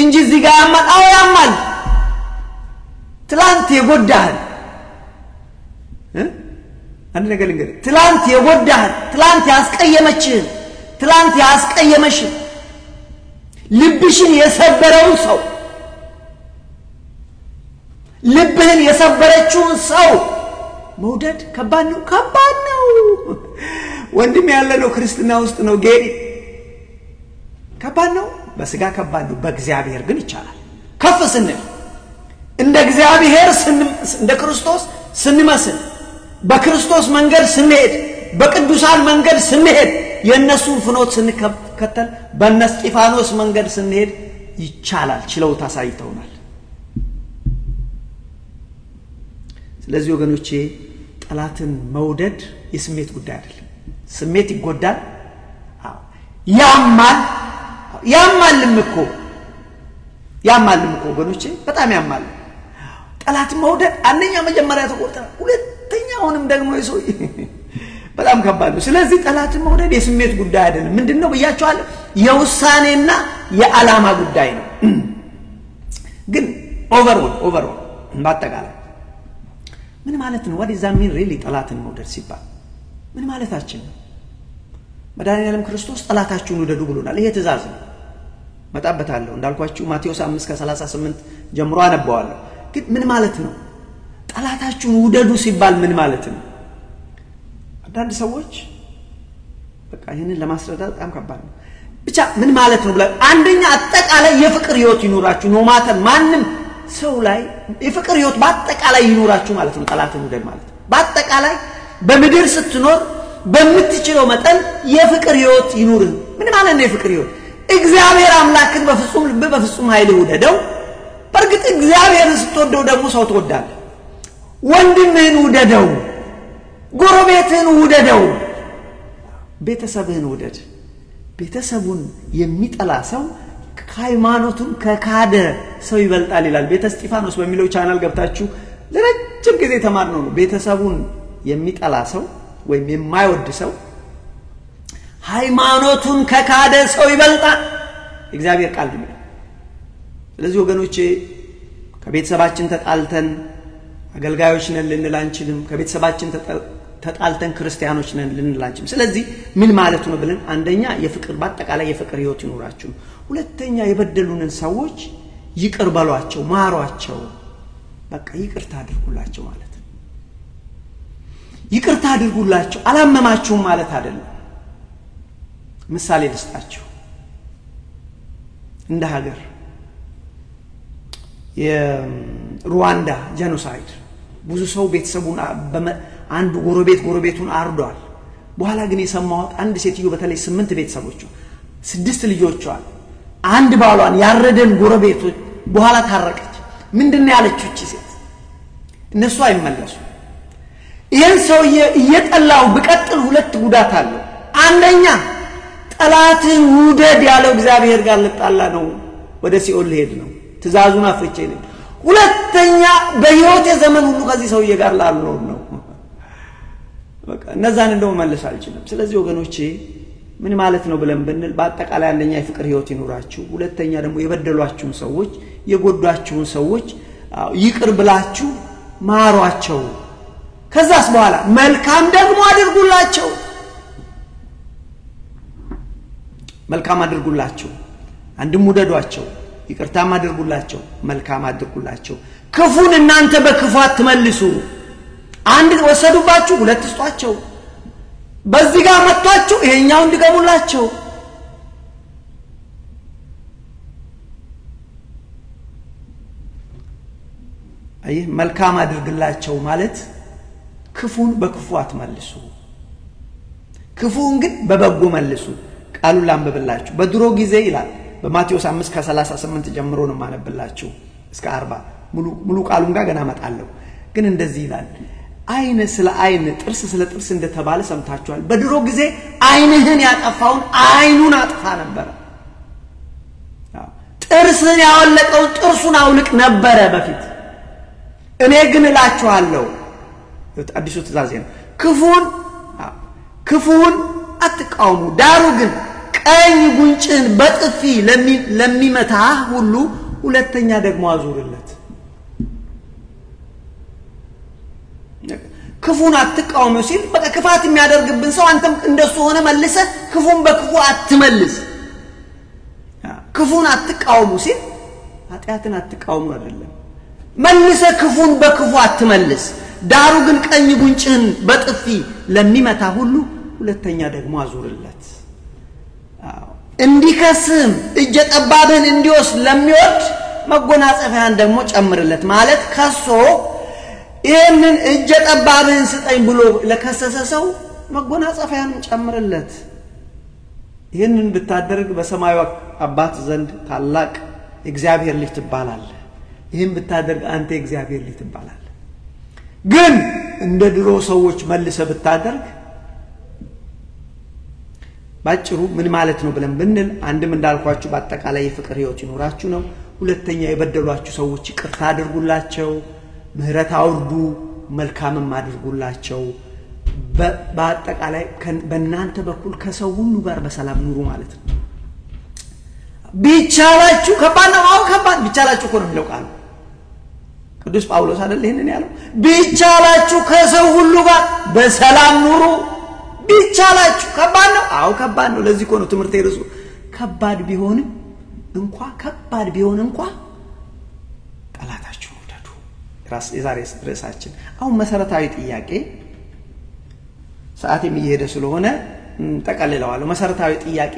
እንጂ እዚህ ጋር ያማል ትላንት የጎዳህን አንድ ነገር ልንገርህ ትላንት የጎዳህን ትላንት ያስቀየመችህን ትላንት ያስቀየመሽን ልብሽን የሰበረው ሰው ልብህን የሰበረችውን ሰው መውደድ ከባድ ነው ወንድም ያለ ነው ክርስትና ውስጥ ነው ጌሪ ከባድ ነው በስጋ ከባድ ነው በእግዚአብሔር ግን ይቻላል ከፍ ስንል እንደ እግዚአብሔር እንደ ክርስቶስ ስንመስል በክርስቶስ መንገድ ስንሄድ በቅዱሳን መንገድ ስንሄድ የነሱን ፍኖት ስንከተል በእነስጢፋኖስ መንገድ ስንሄድ ይቻላል ችለው ታሳይተውናል ስለዚህ ወገኖቼ ጠላትን መውደድ የስሜት ጉዳይ አይደለም ስሜት ይጎዳል ያማልም እኮ ወገኖቼ በጣም ያማል ጠላት መውደድ አንደኛ መጀመሪያ ተቆርጠና ሁለተኛውንም ደግሞ ይሶ በጣም ከባድ ነው ስለዚህ ጠላትን መውደድ የስሜት ጉዳይ አይደለም ምንድነው በያቻለ የውሳኔና የዓላማ ጉዳይ ነው ግን ኦቨርኦል ባጠቃላይ ምን ማለት ነው what does that mean really ጠላትን መውደድ ሲባል ምን ማለታችን ነው መድኃኒዓለም ክርስቶስ ጠላታችሁን ውደዱ ብሎናል ይሄ ትእዛዝ ነው መጣበታለሁ እንዳልኳችሁ ማቴዎስ 5:38 ጀምሮ አነባዋለሁ ግን ምን ማለት ነው ጠላታችሁን ውደዱ ሲባል ምን ማለት ነው አንዳንድ ሰዎች በቃ ይሄንን ለማስረዳት በጣም ከባድ ነው ብቻ ምን ማለት ነው ብለ አንደኛ አጠቃላይ የፍቅር ህይወት ይኖራችሁ ነው ማተ ማንንም ሰው ላይ የፍቅር ህይወት በአጠቃላይ ይኖራችሁ ማለት ነው ጠላትን ውደድ ማለት በአጠቃላይ በምድር ስትኖር በምትችለው መጠን የፍቅር ህይወት ይኑር ምን ማለት ነው የፍቅር ህይወት እግዚአብሔር አምላክን በፍጹም ልብ በፍጹም ኃይል ውደደው በርግጥ እግዚአብሔርን ስትወደው ደግሞ ሰው ትወዳለህ ወንድምህን ውደደው ጎረቤትህን ውደደው ቤተሰብህን ውደድ ቤተሰቡን የሚጠላ ሰው ሃይማኖቱን ከካደ ሰው ይበልጣል ይላል ቤተ እስጢፋኖስ በሚለው ቻናል ገብታችሁ ለረጅም ጊዜ ተማርነው ነው ቤተሰቡን የሚጠላ ሰው ወይም የማይወድ ሰው ሃይማኖቱን ከካደ ሰው ይበልጣል እግዚአብሔር ቃል ነው ስለዚህ ወገኖቼ ከቤተሰባችን ተጣልተን አገልጋዮች ነን ልንል አንችልም ከቤተሰባችን ተጣልተን ክርስቲያኖች ነን ልንል አንችልም ስለዚህ ምን ማለት ነው ብለን አንደኛ የፍቅር በአጠቃላይ የፍቅር ህይወት ይኖራችሁ ሁለተኛ የበደሉንን ሰዎች ይቅር በሏቸው ማሯቸው በቃ ይቅርታ አድርጉላቸው ማለት ነው ይቅርታ አድርጉላቸው አላመማችሁም ማለት አይደለም ምሳሌ ልስጣችሁ እንደ ሀገር የሩዋንዳ ጄኖሳይድ ብዙ ሰው ቤተሰቡን አንድ ጎረቤቱን አርዷል በኋላ ግን የሰማው አንድ ሴትዮ በተለይ 8 ቤተሰቦቿ 6 ልጆቿ አንድ ባሏን ያረደን ጎረቤቶች በኋላ ታረቀች ምንድነው ያለችው እቺ ሴት እነሱ አይመለሱ ይሄን ሰው እየጠላው በቀጥል ሁለት ጉዳት አለው አንደኛ ጠላትን ውደድ ያለው እግዚአብሔር ጋር ልጣላ ነው ወደ ሲኦል ሊሄድ ነው ትእዛዙን አፍርቼ ነው ሁለተኛ በህይወት ዘመን ሁሉ ከዚህ ሰውዬ ጋር ላልኖር ነው በቃ እነዛን እንደው መለስ አልችልም ስለዚህ ወገኖቼ ምን ማለት ነው ብለን ብንል በአጠቃላይ አንደኛ የፍቅር ህይወት ይኖራችሁ ሁለተኛ ደግሞ የበደሏችሁን ሰዎች የጎዷችሁን ሰዎች ይቅር ብላችሁ ማሯቸው ከዛስ በኋላ መልካም ደግሞ አድርጉላቸው መልካም አድርጉላቸው አንድም ውደዷቸው ይቅርታም አድርጉላቸው መልካም አድርጉላቸው ክፉን እናንተ በክፉ አትመልሱ አንድ ወሰዱባችሁ ሁለት ስጧቸው በዚህ ጋር መጣችሁ ይሄኛው እንድገሙላቸው አይ መልካም አድርግላቸው ማለት ክፉን በክፉ አትመልሱ ክፉን ግን በበጎ መልሱ ቃሉን ላንብብላችሁ በድሮ ጊዜ ይላል በማቴዎስ 5:38 ጀምሮ ነው ማነብላችሁ እስከ 40 ሙሉ ቃሉን ጋር ገና መጣለው ግን እንደዚህ ይላል አይነ ስለ አይነ ጥርስ ስለ ጥርስ እንደተባለ ሰምታችኋል በድሮ ጊዜ አይንህን ያጠፋውን አይኑን አጥፋ ነበር ጥርስን ያወለቀው ጥርሱን አውልቅ ነበር በፊት እኔ ግን እላችኋለሁ አዲሱ ትእዛዝ ነው ክፉን አትቃወሙ ዳሩ ግን ቀኝ ጉንጭን በጥፊ ለሚመታ ሁሉ ሁለተኛ ደግሞ አዙርለት ክፉን አትቃወሙ ሲል በቃ ክፋት የሚያደርግብን ሰው አንተም እንደሱ ሆነ መልሰ ክፉን በክፉ አትመልስ ክፉን አትቃወሙ ሲል ኃጢያትን አትቃወሙ አይደለም መልሰ ክፉን በክፉ አትመልስ ዳሩ ግን ቀኝ ጉንጭን በጥፊ ለሚመታ ሁሉ ሁለተኛ ደግሞ አዙርለት እንዲከስም እጀ ጠባብን እንዲወስ ለሚወድ መጎናጸፊያን ደግሞ ጨምርለት ማለት ከሶ ይሄንን እጀ ጠባብን ስጠኝ ብሎ ለከሰሰ ሰው መጎናጸፊያን ጨምርለት ይሄንን ብታደርግ በሰማዩ አባት ዘንድ ታላቅ እግዚአብሔር ልጅ ትባላለህ ይሄን ብታደርግ አንተ እግዚአብሔር ልጅ ትባላለህ ግን እንደ ድሮ ሰዎች መልሰ ብታደርግ ባጭሩ ምን ማለት ነው ብለን ብንል አንድም እንዳልኳችሁ በአጠቃላይ የፍቅር ህይወት ይኖራችሁ ነው ሁለተኛ የበደሏችሁ ሰዎች ይቅርታ አድርጉላቸው ምህረት አውርዱ መልካምም አድርጉላቸው በአጠቃላይ በእናንተ በኩል ከሰው ሁሉ ጋር በሰላም ኑሩ ማለት ነው ቢቻላችሁ ከባድ ነው ከባድ ቢቻላችሁ እኮ ነው የሚለው ቃል ቅዱስ ጳውሎስ አይደል ይሄንን ያለው ቢቻላችሁ ከሰው ሁሉ ጋር በሰላም ኑሩ ቢቻላችሁ ከባድ ነው ከባድ ነው ለዚህ እኮ ነው ትምህርት ይርሱ ከባድ ቢሆን እንኳን ጠላታችሁ ወደዱ የዛሬ ርዕሳችን አሁን መሰረታዊ ጥያቄ ሰዓት የሚሄደ ስለሆነ ተቀልለዋል መሰረታዊ ጥያቄ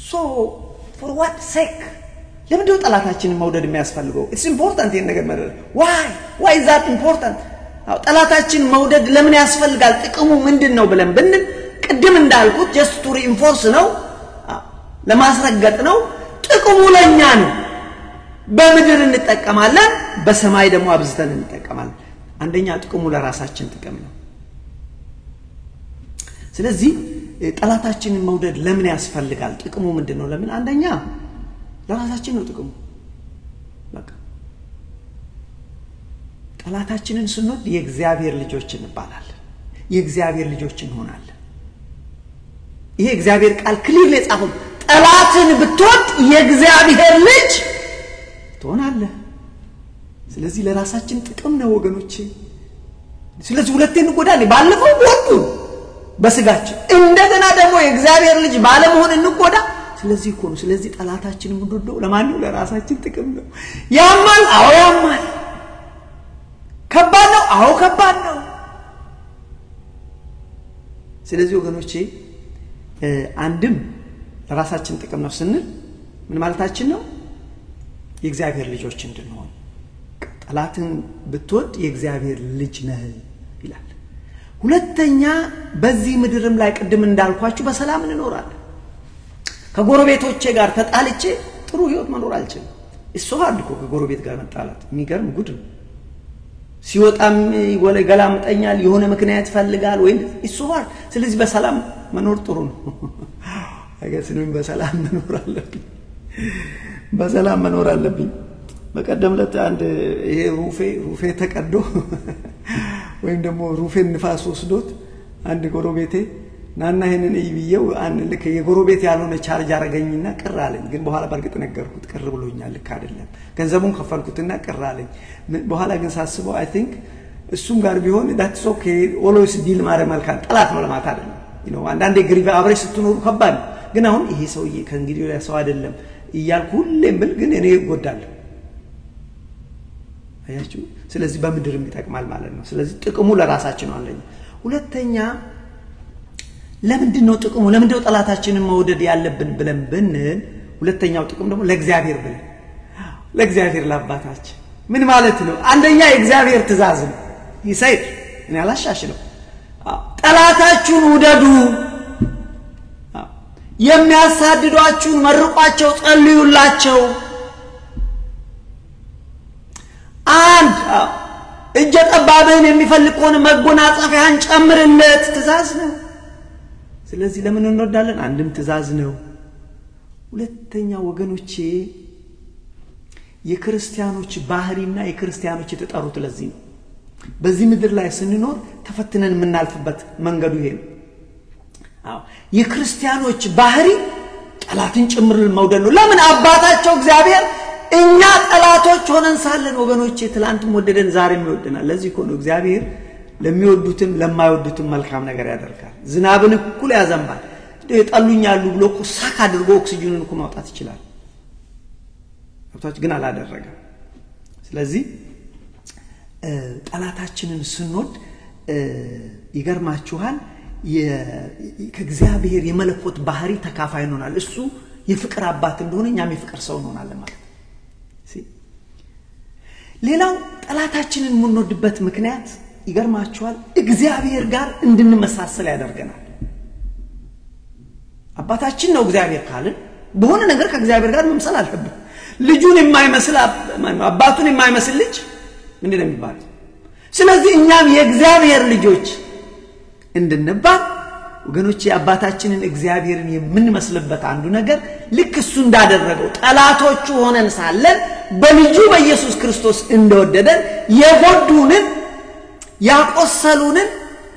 so for what sake ለምንድነው ጠላታችንን መውደድ የሚያስፈልገው it's important ይሄን ነገር ማለት why is that important ጠላታችን መውደድ ለምን ያስፈልጋል ጥቅሙ ምንድነው ብለን ብንል ቅድም እንዳልኩት just to reinforce ነው ለማስረገጥ ነው ጥቅሙ ለኛ ነው በምድር እንጠቀማለን በሰማይ ደግሞ አብዝተን እንጠቀማለን አንደኛ ጥቅሙ ለራሳችን ጥቅም ነው ስለዚህ ጠላታችንን መውደድ ለምን ያስፈልጋል ጥቅሙ ምንድነው ለምን አንደኛ ለራሳችን ነው ጥቅሙ በቃ ጠላታችንን ስንወድ የእግዚአብሔር ልጆች እንባላለን የእግዚአብሔር ልጆች እንሆናለን ይሄ እግዚአብሔር ቃል ክሊር ለጻፈው ጠላትን ብትወድ የእግዚአብሔር ልጅ ትሆናለህ ስለዚህ ለራሳችን ጥቅም ነው ወገኖቼ ስለዚህ ሁለቴን እንጎዳለን ባለፈው ወጡ በስጋችን እንደገና ደግሞ የእግዚአብሔር ልጅ ባለመሆን እንጎዳ ስለዚህ እኮ ነው ስለዚህ ጠላታችንን ምንድነው ለማን ነው ለራሳችን ጥቅም ነው ያማል ያማል ከባድ ነው ከባድ ነው ስለዚህ ወገኖቼ አንድም ለራሳችን ጥቅም ነው ስንል ምን ማለታችን ነው የእግዚአብሔር ልጆች እንድንሆን ጠላትን ብትወድ የእግዚአብሔር ልጅ ነህ ይላል ሁለተኛ በዚህ ምድርም ላይ ቅድም እንዳልኳችሁ በሰላም እንኖራለን ከጎረቤቶቼ ጋር ተጣልቼ ጥሩ ህይወት መኖር አልችልም እሱ ሀድኮ ከጎረቤት ጋር መጣላት የሚገርም ጉድ ነው ሲወጣም ወለ ገላምጠኛል የሆነ ምክንያት ፈልጋል ወይ ይሱዋር ስለዚህ በሰላም መኖር ጥሩ ነው አይገስንም በሰላም መኖር አለብኝ በሰላም መኖር አለብኝ በቀደም ለታ አንድ ይሄ ሩፌ ተቀዶ ወይም ደግሞ ሩፌን ንፋስ ወስዶት አንድ ጎረቤቴ ናና ይሄንን ይብየው አንድ ልክ የጎረቤት ያልሆነ ቻርጅ አረጋኝና ቅራለኝ ግን በኋላ በርግጥ ነገርኩት ቅር ብሎኛል ልክ አይደለም ገንዘቡን ከፈልኩትና ቅራለኝ በኋላ ግን ሳስበው I think እሱም ጋር ቢሆን that's okay always deal ማረ መልካም ጠላት ነው ለማታ አይደለም አንዳንዴ ግሪቫ አብሬ ስትኖሩ ከባድ ግን አሁን ይሄ ሰውዬ ከእንግዲህ ወዲያ ሰው አይደለም ይያልኩ ሁሌም ብል ግን እኔ እጎዳለሁ አያችሁ ስለዚህ በምድርም ይጠቅማል ማለት ነው ስለዚህ ጥቅሙ ለራሳችን ነው አንደኛ ሁለተኛ ለምንድነው ጥቅሙ ለምንድነው ጠላታችንን መውደድ ያለብን ብለን ብንል ሁለተኛው ጥቅም ደግሞ ለእግዚአብሔር ብለን ለእግዚአብሔር ለአባታችን ምን ማለት ነው አንደኛ የእግዚአብሔር ትእዛዝ ነው ይሰይድ እኔ አላሻሽለው ጠላታችሁን ውደዱ የሚያሳድዷችሁን መርቋቸው ጸልዩላቸው አንድ እጀ ጠባብን የሚፈልግ ሆነ መጎናጸፊያን ጨምርለት ትእዛዝ ነው ስለዚህ ለምን እንወዳለን አንድም ትእዛዝ ነው ሁለተኛ ወገኖቼ የክርስቲያኖች ባህሪና የክርስቲያኖች የተጠሩት ለዚህ ነው በዚህ ምድር ላይ ስንኖር ተፈትነን የምናልፍበት መንገዱ ይሄ ነው የክርስቲያኖች ባህሪ ጠላትን ጭምር መውደድ ነው ለምን አባታቸው እግዚአብሔር እኛ ጠላቶች ሆነን ሳለን ወገኖቼ ትላንትም ወደደን ዛሬም ይወደናል ለዚህ ነው እግዚአብሔር ለሚወዱትም ለማይወዱትም መልካም ነገር ያደርጋል ዝናብን እኩል ያዘንባል የጣሉኛሉ ብሎ ሳካ አድርጎ ኦክሲጅኑን እኮ ማውጣት ይችላል አብታች ግን አላደረገም ስለዚህ ጠላታችንን ስንወድ ይገርማችኋል ከእግዚአብሔር የመለኮት ባህሪ ተካፋይ ሆናል እሱ የፍቅር አባት እንደሆነ እኛም የፍቅር ሰው ሆናለን ማለት ሌላው ጠላታችንን የምንወድበት ምክንያት ይገርማችኋል እግዚአብሔር ጋር እንድንመሳሰል ያደርገናል አባታችን ነው እግዚአብሔር ካልን በሆነ ነገር ከእግዚአብሔር ጋር መምሰል አለብን ልጁን የማይመስል አባቱን የማይመስል ልጅ ምንድነው የሚባለው ስለዚህ እኛም የእግዚአብሔር ልጆች እንድንባል ወገኖቼ አባታችንን እግዚአብሔርን የምንመስልበት አንዱ ነገር ልክ እሱ እንዳደረገው ጠላቶቹ ሆነን ሳለን በልጁ በኢየሱስ ክርስቶስ እንደወደደን የጎዱንን ያቆሰሉንን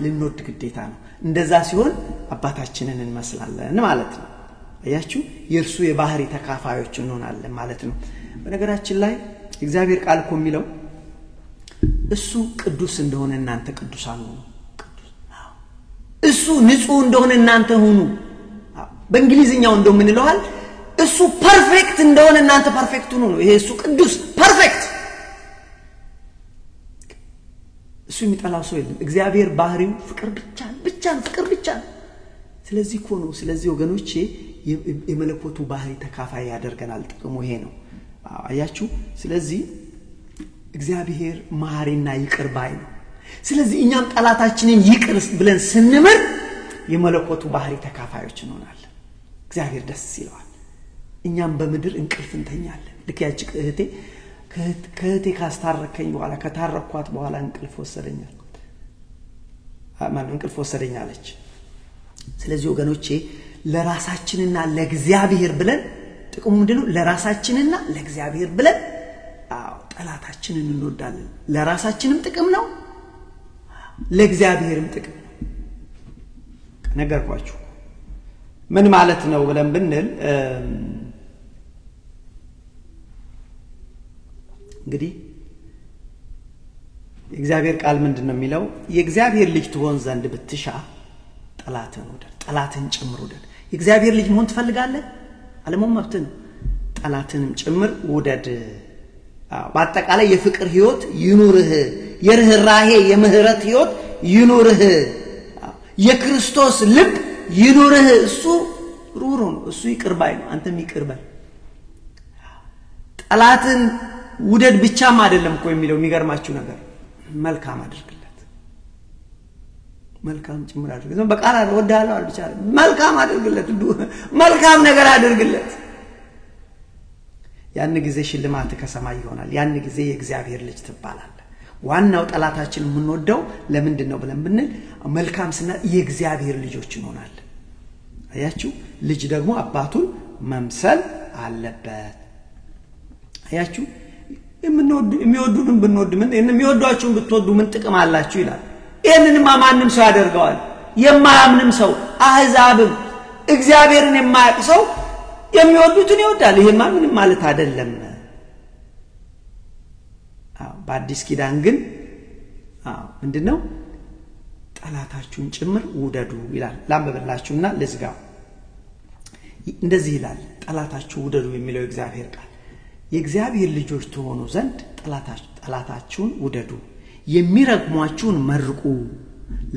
ልንወድ ግዴታ ነው እንደዛ ሲሆን አባታችንን እንመስላለን ማለት ነው አያችሁ የእርሱ የባህሪ ተካፋዮች እንሆናለን ማለት ነው በነገራችን ላይ እግዚአብሔር ቃል እኮ የሚለው እሱ ቅዱስ እንደሆነ እናንተ ቅዱሳን ሁኑ እሱ ንጹህ እንደሆነ እናንተ ሁኑ በእንግሊዝኛው እንደምን ይለዋል እሱ ፐርፌክት እንደሆነ እናንተ ፐርፌክት ሁኑ ነው ይሄ እሱ ቅዱስ ፐርፌክት እሱ የሚጠላው ሰው የለም እግዚአብሔር ባህሪው ፍቅር ብቻ ፍቅር ብቻ ስለዚህ እኮ ነው ስለዚህ ወገኖቼ የመለኮቱ ባህሪ ተካፋይ ያደርገናል ጥቅሙ ይሄ ነው አያችሁ ስለዚህ እግዚአብሔር መሐሪና ይቅር ባይ ነው ስለዚህ እኛም ጠላታችንን ይቅር ብለን ስንምር የመለኮቱ ባህሪ ተካፋዮች እንሆናለን እግዚአብሔር ደስ ይለዋል እኛም በምድር እንቅልፍ እንተኛለን ለኪያጭ ከእህቴ ካስታረከኝ በኋላ ከታረኳት በኋላ እንቅልፍ ወሰደኛል እንቅልፍ ወሰደኛለች ስለዚህ ወገኖቼ ለራሳችንና ለእግዚአብሔር ብለን ጥቅሙ ምንድነው ለራሳችንና ለእግዚአብሔር ብለን ጠላታችንን እንወዳለን ለራሳችንም ጥቅም ነው ለእግዚአብሔርም ጥቅም ነው ነገርኳችሁ ምን ማለት ነው ብለን ብንል እንግዲህ የእግዚአብሔር ቃል ምንድነው የሚለው የእግዚአብሔር ልጅ ትሆን ዘንድ ብትሻ ጠላትን ወደድ ጠላትን ጭምር ወደድ የእግዚአብሔር ልጅ መሆን ትፈልጋለህ አለሞም መብት ነው ጠላትንም ጭምር ወደድ በአጠቃላይ የፍቅር ህይወት ይኑርህ የርህራሄ የምህረት ህይወት ይኑርህ የክርስቶስ ልብ ይኑርህ እሱ ሩሩ ነው እሱ ይቅርባይ ነው አንተም ይቅርባይ ጠላትን ውደድ ብቻም አይደለም እኮ የሚለው የሚገርማችሁ ነገር መልካም አድርግለት መልካም ጭምር አድርግለት በቃላ ወዳለው አልብቻለ መልካም አድርግለት መልካም ነገር አድርግለት ያን ጊዜ ሽልማት ከሰማይ ይሆናል ያን ጊዜ የእግዚአብሔር ልጅ ትባላለህ ዋናው ጠላታችን የምንወደው ለምንድን ነው ብለን ብንል መልካም ስና የእግዚአብሔር ልጆች እንሆናለን አያችሁ ልጅ ደግሞ አባቱን መምሰል አለበት አያችሁ የሚወዱን ብንወድ ምን የሚወዷችሁን ብትወዱ ምን ጥቅም አላችሁ ይላል ይሄንንማ ማንንም ሰው ያደርገዋል የማያምንም ሰው አህዛብም እግዚአብሔርን የማያውቅ ሰው የሚወዱትን ይወዳል ይሄማ ምንም ማለት አይደለም በአዲስ ኪዳን ግን ምንድነው ጠላታችሁን ጭምር ውደዱ ይላል ላምበላችሁና ለዝጋው እንደዚህ ይላል ጠላታችሁ ውደዱ የሚለው እግዚአብሔር ቃል የእግዚአብሔር ልጆች ተሆኑ ዘንድ ጠላታችሁን ውደዱ የሚረግሟችሁን መርቁ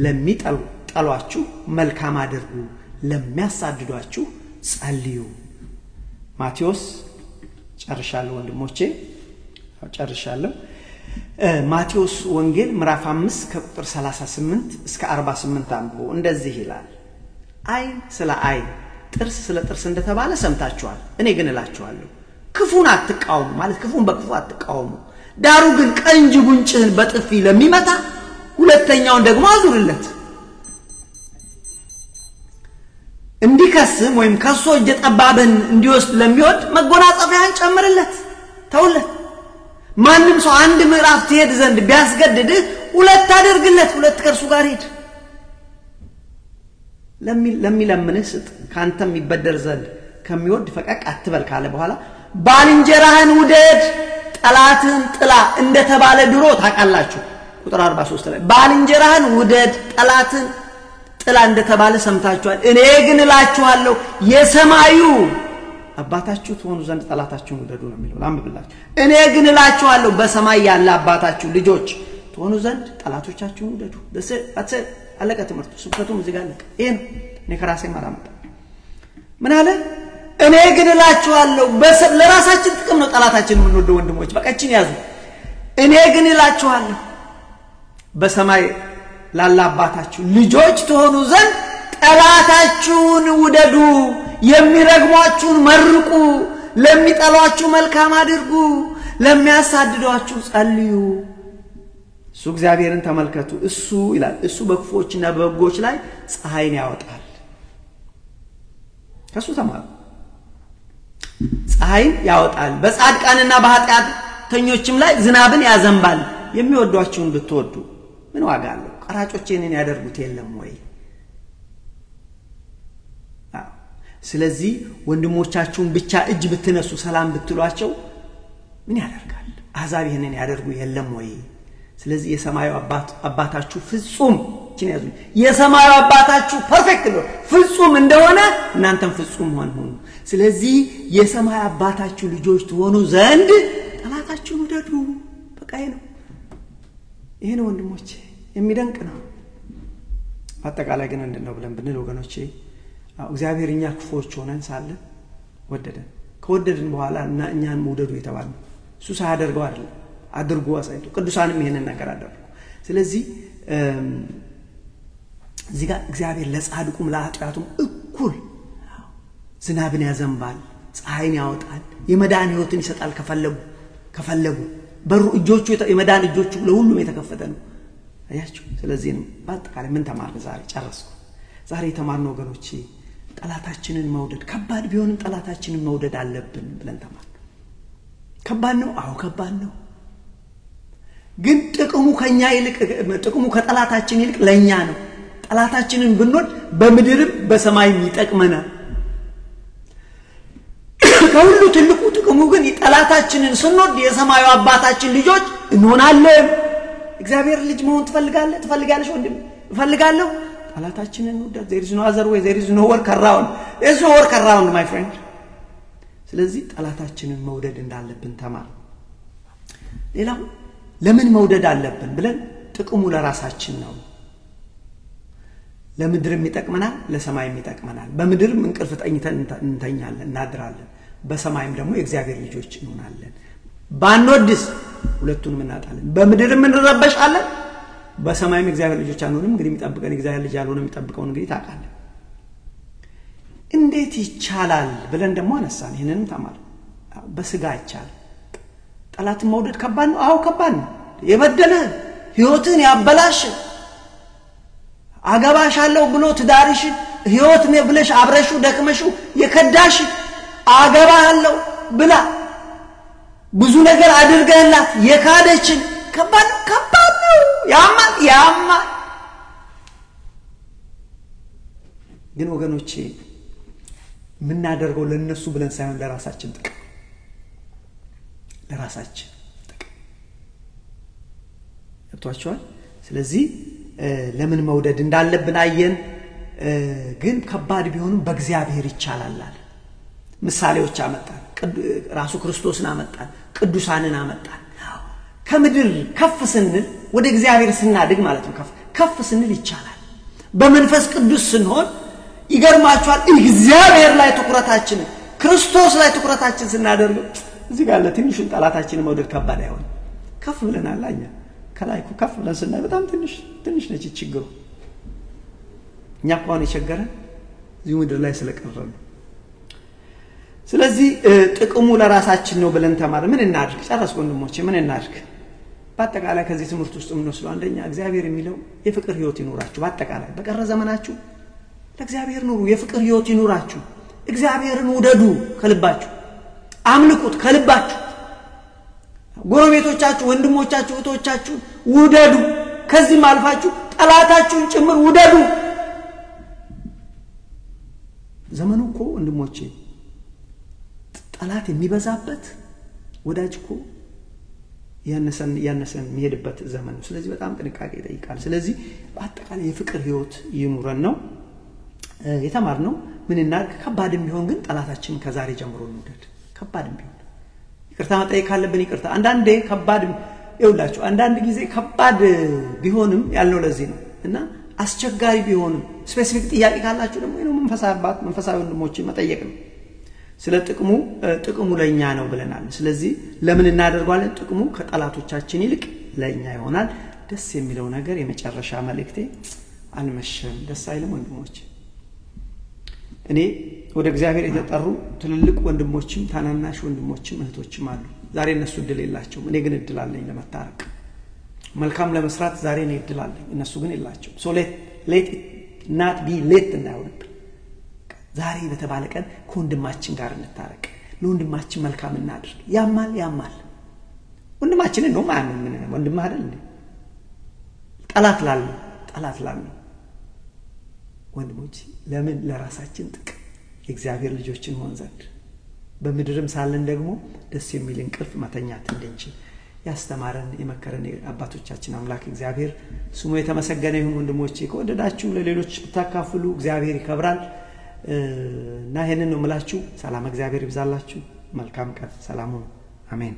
ለሚጠሏችሁ መልካም አድርጉ ለሚያሳድዷችሁ ጸልዩ ማቴዎስ ጨርሻለሁ ወንድሞቼ ጨርሻለሁ ማቴዎስ ወንጌል ምዕራፍ 5 ከቁጥር 38 እስከ 48 አንብቦ እንደዚህ ይላል አይን ስለ አይን ጥርስ ስለ ጥርስ እንደተባለ ሰምታችኋል እኔ ግን እላችኋለሁ ክፉን አትቃወሙ ማለት ክፉን በክፉ አትቃወሙ ዳሩ ግን ቀንጅ ጉንጭህን በጥፊ ለሚመታ ሁለተኛውን ደግሞ አዙርለት እንዲከስም ወይም ከሶ እየጠባበን እንዲወስድ ለሚወድ መጎናጸፊያን ጨምርለት ተውለት ማንንም ሰው አንድ ምዕራፍ ትሄድ ዘንድ ቢያስገድድህ ሁለት አድርግለት ሁለት ከርሱ ጋር ሄድ ለሚለምንህ ስጥ ካንተም ይበደር ዘንድ ከሚወድ ፈቀቅ አትበል ካለ በኋላ ባልንጀራህን ውደድ ጠላትህን ጥላ እንደተባለ ድሮ ታውቃላችሁ ቁጥር 43 ላይ ባልንጀራህን ውደድ ጠላትህን ጥላ እንደተባለ ሰምታችኋል እኔ ግን እላችኋለሁ የሰማዩ አባታችሁ ትሆኑ ዘንድ ጠላታችሁን ውደዱ ነው የሚለው ላምብላችሁ እኔ ግን እላችኋለሁ በሰማይ ያለ አባታችሁ ልጆች ትሆኑ ዘንድ ጠላቶቻችሁን ውደዱ ደስ አለቀ ትምህርቱ ስብከቱም እዚህ ጋር አለቀ ይሄ ነው እኔ ከራሴ ማራመጣ ምን አለ እኔ ግን እላችኋለሁ ለራሳችን ጥቅም ነው ጠላታችንን የምንወደው ወንድሞች በቃችን ያዙ እኔ ግን እላችኋለሁ በሰማይ ላለ አባታችሁ ልጆች ትሆኑ ዘንድ ጠላታችሁን ውደዱ የሚረግሟችሁን መርቁ ለሚጠሏችሁ መልካም አድርጉ ለሚያሳድዷችሁ ጸልዩ እሱ እግዚአብሔርን ተመልከቱ እሱ ይላል እሱ በክፎችና በበጎች ላይ ፀሐይን ያወጣል ከሱ ተማሩ ፀሐይን ያወጣል በጻድቃንና በኃጢአተኞችም ላይ ዝናብን ያዘንባል የሚወዷችሁን ብትወዱ ምን ዋጋ አለው ቀራጮቼንን ያደርጉት የለም ወይ ስለዚህ ወንድሞቻችሁን ብቻ እጅ ብትነሱ ሰላም ብትሏቸው ምን ያደርጋል አዛብ ይሄንን ያደርጉ የለም ወይ ስለዚህ የሰማዩ አባታችሁ ፍጹም እቺን ያዙ የሰማዩ አባታችሁ ፐርፌክት ነው ፍጹም እንደሆነ እናንተም ፍጹም ሆኑ ስለዚህ የሰማዩ አባታችሁ ልጆች ትሆኑ ዘንድ ጠላታችሁን ውደዱ በቃ ይሄ ነው ወንድሞቼ የሚደንቅ ነው አጠቃላይ ግን እንደው ብለን ብንል ወገኖቼ እግዚአብሔር እኛ ክፎች ሆነን ሳለ ወደደን ከወደደን በኋላ እና እኛን መውደዱ የተባለ እሱ ሳያደርገው አይደል አድርጎ አሳይቶ ቅዱሳንም ይሄንን ነገር አደረጉ ስለዚህ እዚህ ጋር እግዚአብሔር ለጻድቁም ለኃጢአቱም እኩል ዝናብን ያዘንባል ፀሐይን ያወጣል የመዳን ህይወትን ይሰጣል ከፈለጉ በሩ እጆቹ የመዳን እጆቹ ለሁሉም የተከፈተ ነው አያችሁ ስለዚህ ነው በአጠቃላይ ምን ተማርን ዛሬ ጨረስኩ ዛሬ የተማርነው ወገኖቼ ጠላታችንን መውደድ ከባድ ቢሆንም ጠላታችንን መውደድ አለብን ብለን ተማርን ከባድ ነው አዎ ከባድ ነው ግን ጥቅሙ ከኛ ይልቅ ጥቅሙ ከጠላታችን ይልቅ ለኛ ነው ጠላታችንን ብንወድ በምድርም በሰማይም ይጠቅመናል ከሁሉ ትልቁ ጥቅሙ ግን ጠላታችንን ስንወድ የሰማዩ አባታችን ልጆች እንሆናለን እግዚአብሔር ልጅ መሆን ትፈልጋለሽ ወንድም እፈልጋለሁ ጠላታችንን ወደድ there is no other way there is no work around my friend ስለዚህ ጠላታችንን መውደድ እንዳለብን ተማር ሌላው ለምን መውደድ አለብን ብለን ጥቅሙ ለራሳችን ነው ለምድርም ይጠቅመናል ለሰማይም ይጠቅመናል በምድርም እንቅልፍ ተኝተን እንተኛለን እናድራለን በሰማይም ደግሞ የእግዚአብሔር ልጆች እንሆናለን ባንወድስ ሁለቱንም እናጣለን በምድርም እንረበሻለን በሰማይም እግዚአብሔር ልጆች አንሆንም እንግዲህ የሚጠብቀን እግዚአብሔር ልጅ ያልሆነ የሚጠብቀው እንግዲህ ታውቃለህ እንዴት ይቻላል ብለን ደግሞ አነሳን ይሄንንም ተማር በስጋ ይቻላል ጠላትን መውደድ ከባድ ነው አዎ ከባድ ነው የበደለ ህይወትን ያበላሽ አገባሻለሁ ብሎ ትዳርሽ ህይወት ነው ብለሽ አብረሹ ደክመሹ የከዳሽ አገባለሁ ብላ ብዙ ነገር አድርገህላት የካደችን ከባድ ነው ያማ ግን ወገኖቼ ምን እናደርገው ለነሱ ብለን ሳይሆን ለራሳችን ጥቅም ያቷቸዋል ስለዚህ ለምን መውደድ እንዳለብን አየን ግን ከባድ ቢሆንም በእግዚአብሔር ይቻላል ምሳሌዎች አመጣን ራሱ ክርስቶስን አመጣን ቅዱሳንን አመጣን ከምድር ከፍ ስንል ወደ እግዚአብሔር ስናድግ ማለት ነው ከፍ ስንል ይቻላል በመንፈስ ቅዱስ ስንሆን ይገርማችኋል እግዚአብሔር ላይ ትኩረታችን ክርስቶስ ላይ ትኩረታችን ስናደርግ እዚህ ጋር ለትንሹን ጠላታችን መውደድ ከባድ አይሆን ከፍ ብለናል አኛ ከላይ ከፍ ብለን ስናይ በጣም ትንሽ ነች ችግሩ እኛ እንኳን የቸገረን እዚህ ምድር ላይ ስለቀረን ስለዚህ ጥቅሙ ለራሳችን ነው ብለን ተማር ምን እናድርግ ጨረስኩ ወንድሞቼ ምን እናድርግ በአጠቃላይ ከዚህ ትምህርት ውስጥ ምን ወስለው አንደኛ እግዚአብሔር የሚለው የፍቅር ህይወት ይኖራችሁ በአጠቃላይ በቀረ ዘመናችሁ ለእግዚአብሔር ኑሩ የፍቅር ህይወት ይኖራችሁ እግዚአብሔርን ውደዱ ከልባችሁ አምልኩት ከልባችሁ ጎረቤቶቻችሁ ወንድሞቻችሁ እህቶቻችሁ ውደዱ ከዚህ ማልፋችሁ ጠላታችሁን ጭምር ውደዱ ዘመኑ እኮ ወንድሞቼ ጠላት የሚበዛበት ወዳጅኮ ያነሰን የሚሄድበት ዘመን ነው ስለዚህ በጣም ጥንቃቄ ይጠይቃል ስለዚህ በአጠቃላይ የፍቅር ህይወት ይኑረን ነው የተማርነው ምን እናድርግ ከባድም ቢሆን ግን ጠላታችን ከዛሬ ጀምሮ እንውደድ ከባድም ቢሆን ይቅርታ መጠየቅ ካለብን ይቅርታ አንዳንዴ ከባድ ይውላችሁ አንዳንድ ጊዜ ከባድ ቢሆንም ያለው ለዚህ ነው እና አስቸጋሪ ቢሆንም ስፔሲፊክ ጥያቄ ካላችሁ ደግሞ ነው መንፈሳዊ ወንድሞች መጠየቅ ነው ስለ ጥቅሙ ለኛ ነው ብለናል ስለዚህ ለምን እናደርጋለን ጥቅሙ ከጠላቶቻችን ይልቅ ለኛ ይሆናል ደስ የሚለው ነገር የመጨረሻ መልእክቴ አልመሸም ደስ አይልም ወንድሞች እኔ ወደ እግዚአብሔር የተጠሩ ትልልቅ ወንድሞችም ታናናሽ ወንድሞችም እህቶችም አሉ ዛሬ እነሱ እድል የላቸውም እኔ ግን እድል አለኝ ለመታረቅ መልካም ለመስራት ዛሬ እኔ እድል አለኝ እነሱ ግን የላቸውም so let it not be late እናውልብ ዛሬ በተባለ ቀን ከወንድማችን ጋር እንታረቅ ለወንድማችን መልካም እናድርግ ያማል ወንድማችን ነው ማንም ምን ወንድም አይደል እንዴ ጠላት ላል ወንድሞች ለምን ለራሳችን ጥቅም የእግዚአብሔር ልጆችን ሆን ዘንድ በምድርም ሳለን ደግሞ ደስ የሚል እንቅልፍ መተኛት እንድንችል ያስተማረን የመከረን አባቶቻችን አምላክ እግዚአብሔር ስሙ የተመሰገነ ይሁን ወንድሞቼ ከወደዳችሁ ለሌሎች ተካፍሉ እግዚአብሔር ይከብራል እና ይሄንን ነው የምላችሁ ሰላም እግዚአብሔር ይብዛላችሁ መልካም ቀን ሰላም ሁኑ አሜን